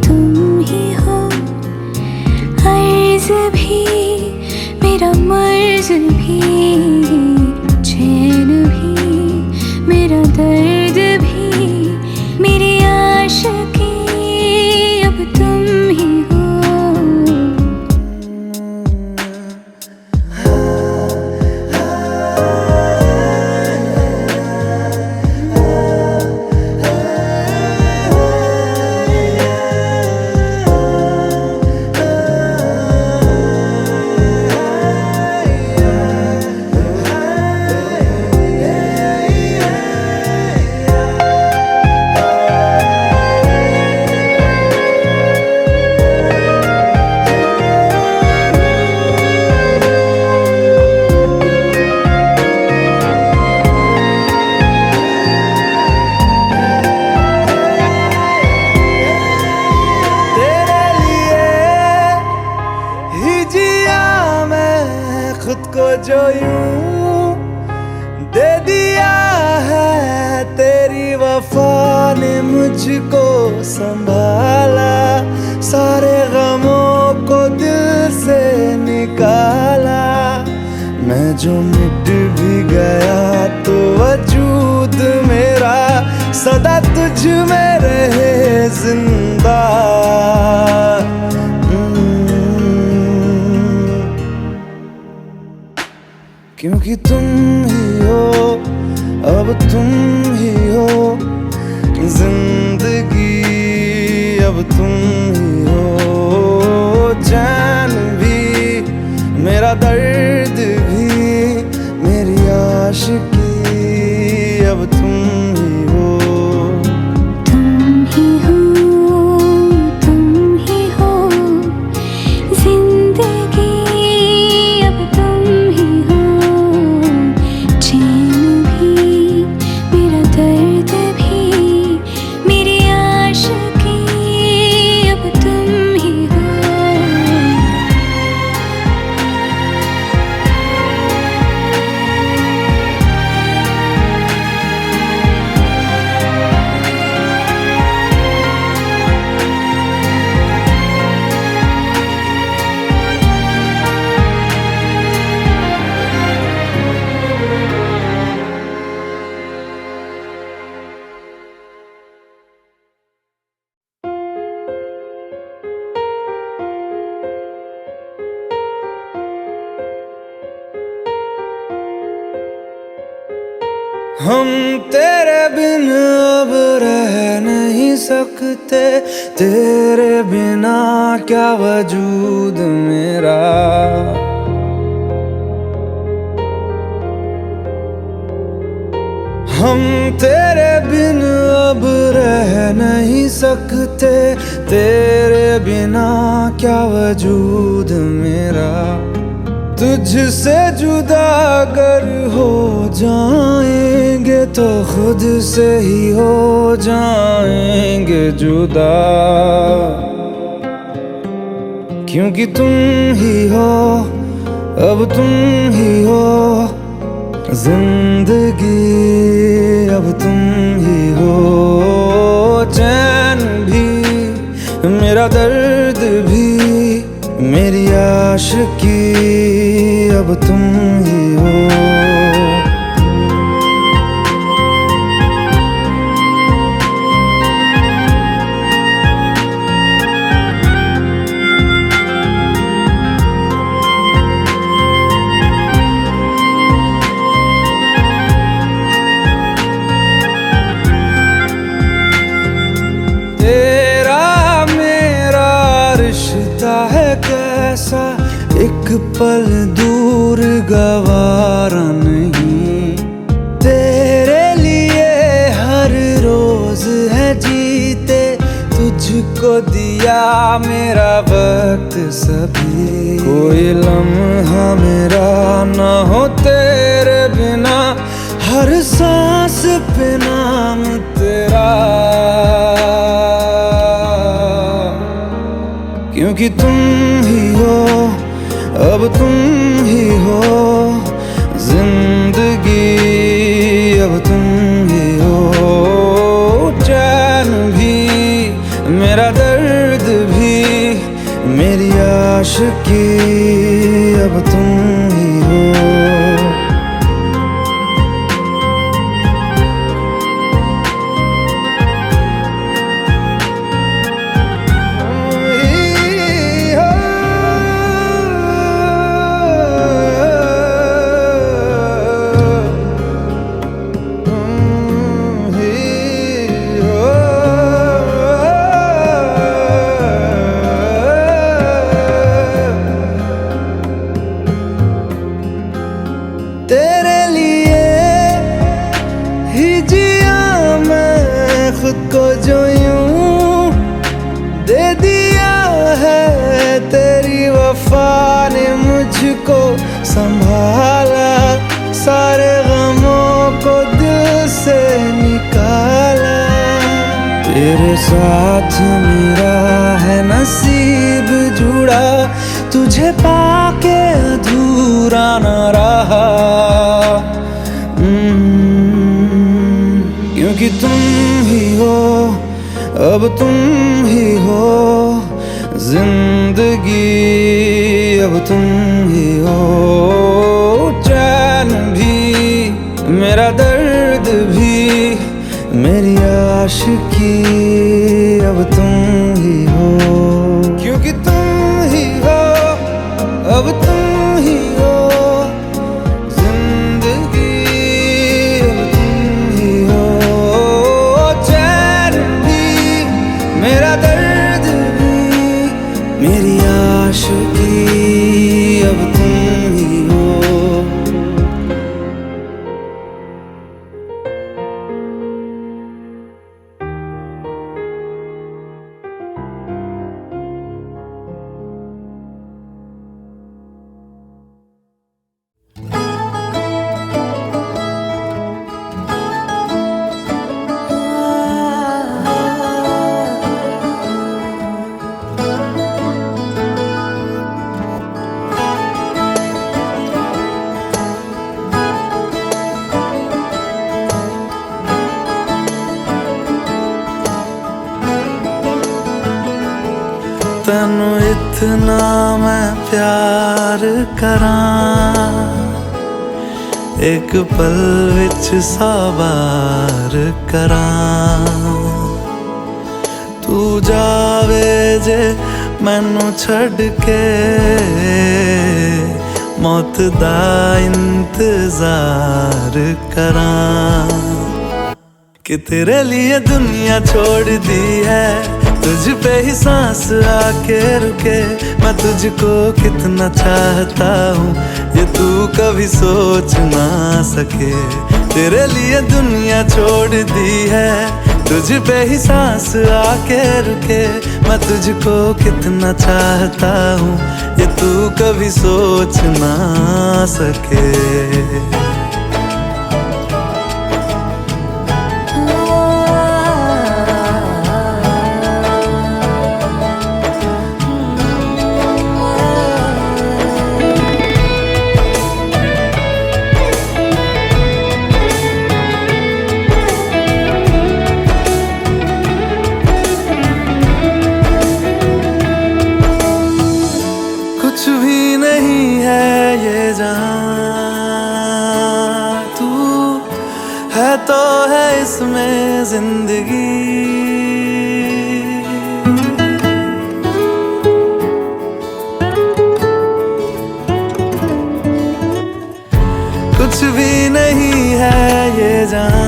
तुम ही हो, अर्ज़ भी मेरा मर्ज़ भी, चैन भी मेरा दर्द भी, मेरी आशिकी, अब तुम ही हो। खुद को जो यूं दे दिया है, तेरी वफा ने मुझको संभाला, सारे गमों को दिल से निकाला। मैं जो मिट भी गया तो वजूद मेरा सदा तुझ में रहे जिंदा। क्योंकि तुम ही हो, अब तुम ही हो जिंदगी, अब तुम ही हो चैन भी, मेरा दर्द भी, मेरी आशिकी, अब तुम ही हो। तुम ही हो, तुम ही हो जिंदगी, अब तुम ही हो, चैन भी मेरा दर्द भी, मेरी आशिकी, अब तुम ही हो। हम तेरे बिन अब रह नहीं सकते, तेरे बिना क्या वजूद मेरा। हम तेरे बिन अब रह नहीं सकते, तेरे बिना क्या वजूद मेरा। तुझसे जुदा अगर हो जाएंगे तो खुद से ही हो जाएंगे जुदा। क्योंकि तुम ही हो, अब तुम ही हो जिंदगी, अब तुम ही हो चैन भी, मेरा दर्द भी, मेरी आशिकी, अब तुम ही हो। पल दूर गवारा नहीं, तेरे लिए हर रोज है जीते, तुझको दिया मेरा वक्त सभी। कोई लम्हा मेरा ना हो तेरे बिना, हर सांस पे नाम तेरा, क्योंकि तुम ही हो, अब तुम ही हो जिंदगी, अब तुम ही हो चैन भी, मेरा दर्द भी, मेरी आशिकी, अब तुम ही हो। तेरे लिए ही जिया मैं खुद को, जो यूं दे दिया है तेरी वफा ने मुझको संभाला, सारे गमों को दिल से निकाला। तेरे साथ मेरा है नसीब जुड़ा, तुझे पाके अधूरा न रहा, क्योंकि तुम ही हो, अब तुम ही हो जिंदगी, अब तुम ही हो चैन भी, मेरा दर्द भी, मेरी आशिकी, अब तुम ही हो, क्योंकि तुम ही हो, अब तुम ही हो जिंदगी, अब तुम ही हो चैन भी, मेरा दर्द भी, मेरी आशिकी, अब तुम ही हो। तैनू इतना मैं प्यार करां, एक पल विच 100 बार करां, तू जावे जे मैनू छड़ के, मौत दा इंतजार करां, कि तेरे लिए दुनिया छोड़ दी है, तुझ पे ही सांस आके रुके, मैं तुझको कितना चाहता हूँ ये तू कभी सोच ना सके। तेरे लिए दुनिया छोड़ दी है, तुझ पे ही सांस आके रुके, मैं तुझको कितना चाहता हूँ ये तू कभी सोच ना सके। कुछ भी नहीं है ये जहां, तू है तो है इसमें जिंदगी, कुछ भी नहीं है ये जहां,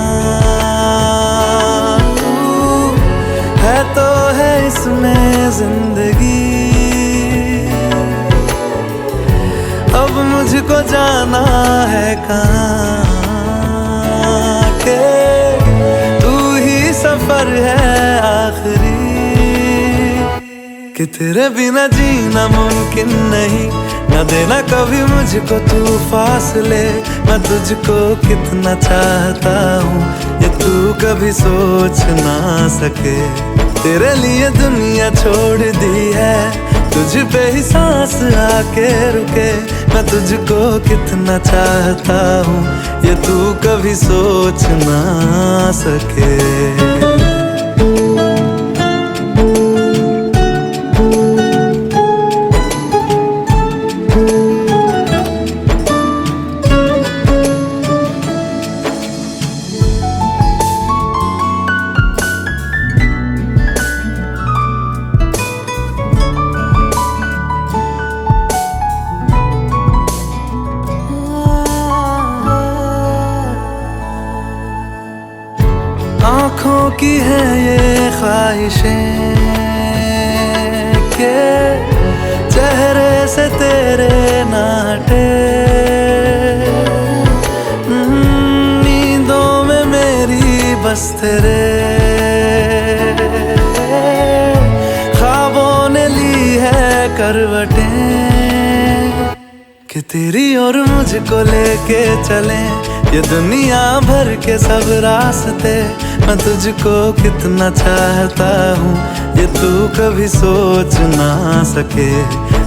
तू है तो है इसमें जिंदगी, मुझको जाना है कहाँ के तू ही सफर है आखिरी, कि तेरे बिना जीना मुमकिन नहीं। न देना कभी मुझको तू फासले, मैं तुझको कितना चाहता हूँ ये तू कभी सोच ना सके। तेरे लिए दुनिया छोड़ दी है, तुझ पे ही सांस आके रुके। मैं तुझको कितना चाहता हूँ ये तू कभी सोच ना सके। आँखों की है ये ख्वाहिशें के चेहरे से तेरे ना हटे। नींदों में मेरी बस तेरे ख्वाबों ने ली है करवटें, कि तेरी और मुझको लेके चले ये दुनिया भर के सब रास्ते। मैं तुझको कितना चाहता हूँ ये तू कभी सोच ना सके।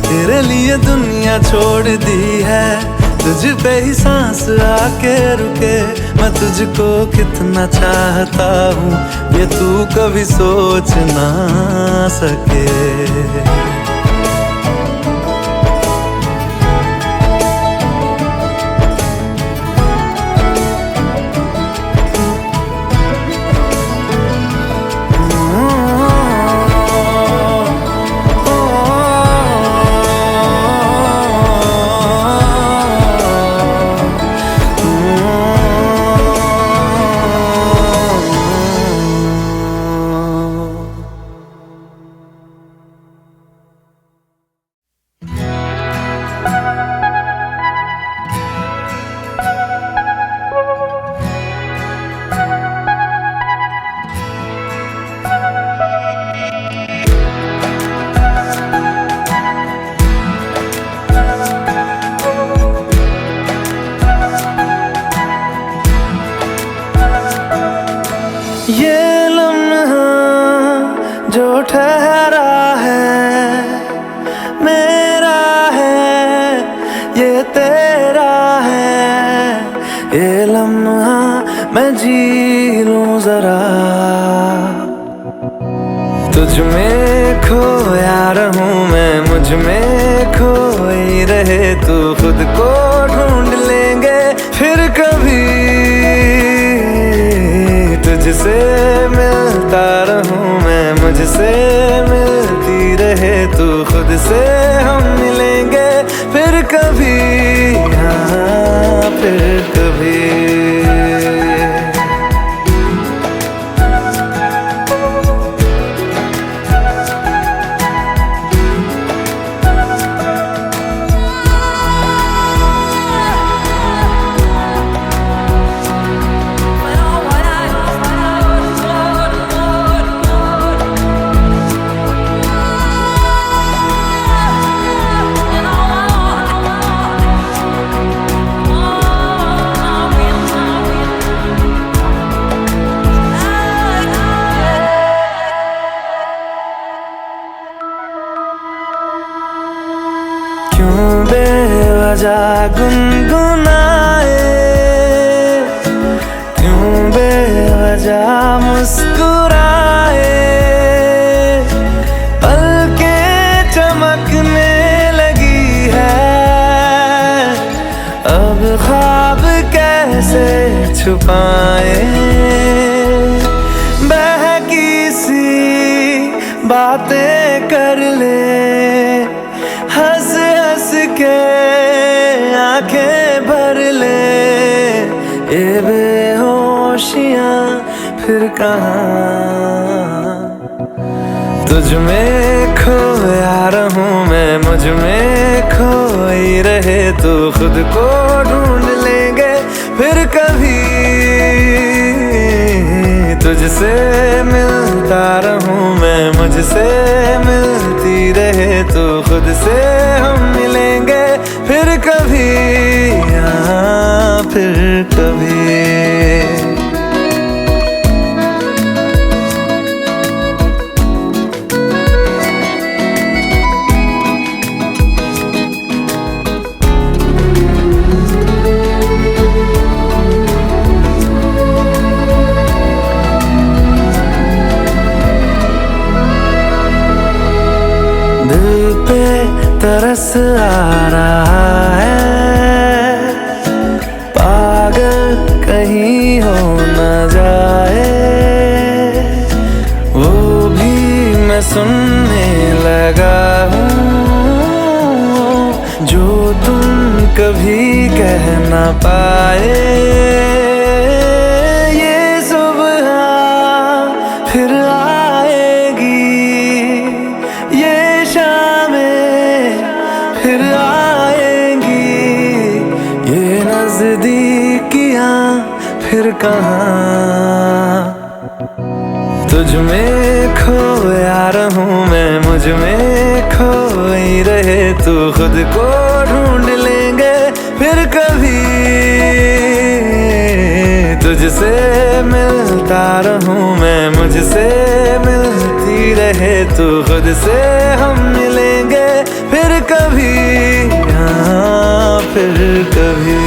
तेरे लिए दुनिया छोड़ दी है, तुझ पे ही सांस आके रुके। मैं तुझको कितना चाहता हूँ ये तू कभी सोच ना सके। ये लम्हा जो ठहरा है मेरा है, ये तेरा है। ये लम्हा मैं जी लूं जरा, तुझ में खोया रहूं मैं, मुझ में खोई रहे तू। खुद को ढूंढ लेंगे फिर कभी, तुझसे मिलता रहूं मैं, मुझसे मिलती रहे तू। खुद से हम मिलेंगे फिर कभी, हाँ फिर कभी। क्यों बेवजह गुनगुनाए, क्यों बेवजह मुस्कुराए। पलकें चमकने लगी है, अब ख्वाब कैसे छुपाए। बहकी सी बातें कर ले, हंस हंस के आंखें भर ले। ये बेहोशियां फिर कहाँ, तुझ में खोया रहूं मैं, मुझ में खो खोई रहे तो खुद को ढूंढ लेंगे फिर कभी। तुझसे मिलता रहूं मैं, मुझसे मिलती रहे तो खुद से हम मिलेंगे फिर कभी, हाँ फिर कभी। दिल पे तरस आ रहा है, पागल कहीं हो न जाए, वो भी मैं सुनने लगा हूँ जो तुम कभी कह न पाए। ये सुबह फिर आएगी, ये शामें फिर आएंगी, ये नजदीकियां फिर कहाँ। तुझ में खोया रहूं मैं, मुझ में खोई रहे तो खुद को ढूंढ लेंगे फिर कभी। तुझसे मिलता रहूं मैं, मुझसे मिलती रहे तो खुद से हम मिलेंगे फिर कभी, हाँ फिर कभी।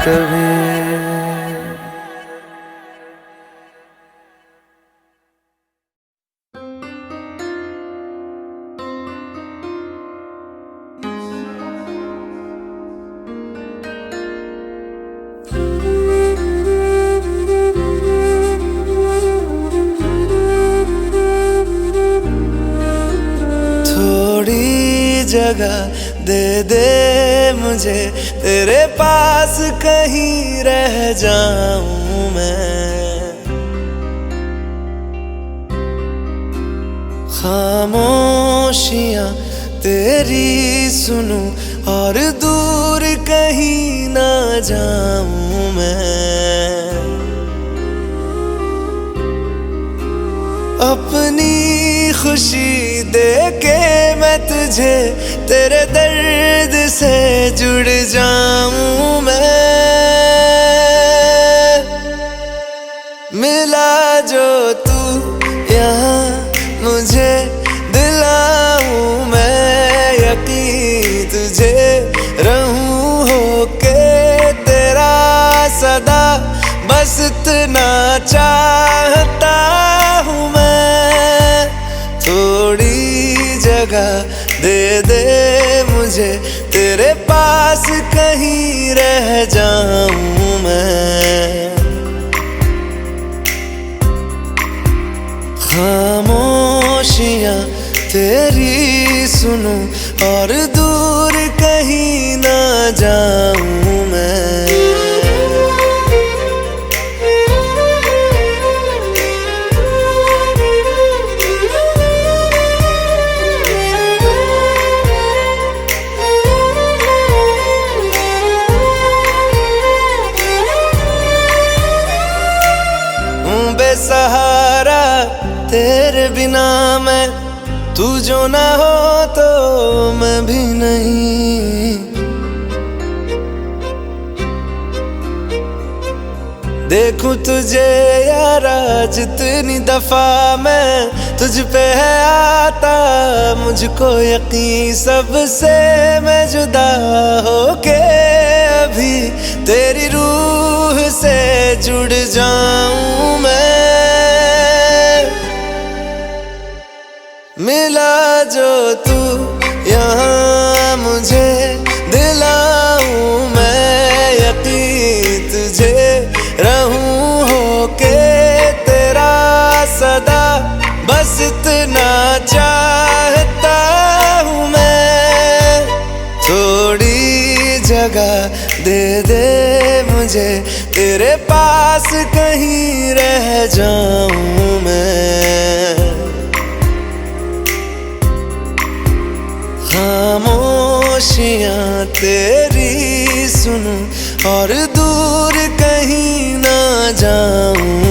कभी थोड़ी जगह दे दे मुझे, तेरे पास कहीं रह जाऊं मैं। खामोशियां तेरी सुनूं और दूर कहीं ना जाऊं मैं। अपनी खुशी दे के मैं तुझे तेरे दर्द से जुड़ जाऊं मैं। मिला जो तू यहाँ मुझे दिलाऊं मैं यकीन तुझे रहूं होके तेरा सदा, बस इतना चाहता हूँ मैं। थोड़ी जगह दे दे मुझे, तेरे पास कहीं रह जाऊं मैं। खामोशियां तेरी सुनूं और दूर कहीं ना जाऊं मैं। बेसहारा तेरे बिना मैं, तू जो ना हो तो मैं भी नहीं। देखूं तुझे यारा जितनी दफा मैं तुझ पे है आता, मुझको यकीन सबसे मैं जुदा होके अभी तेरी रूह से जुड़ जाऊं मैं। मिला जो तू यहाँ मुझे दिलाऊं मैं यकीन तुझे रहूं होके तेरा जगह दे दे मुझे, तेरे पास कहीं रह जाऊं मैं। खामोशियां तेरी सुनूं और दूर कहीं ना जाऊं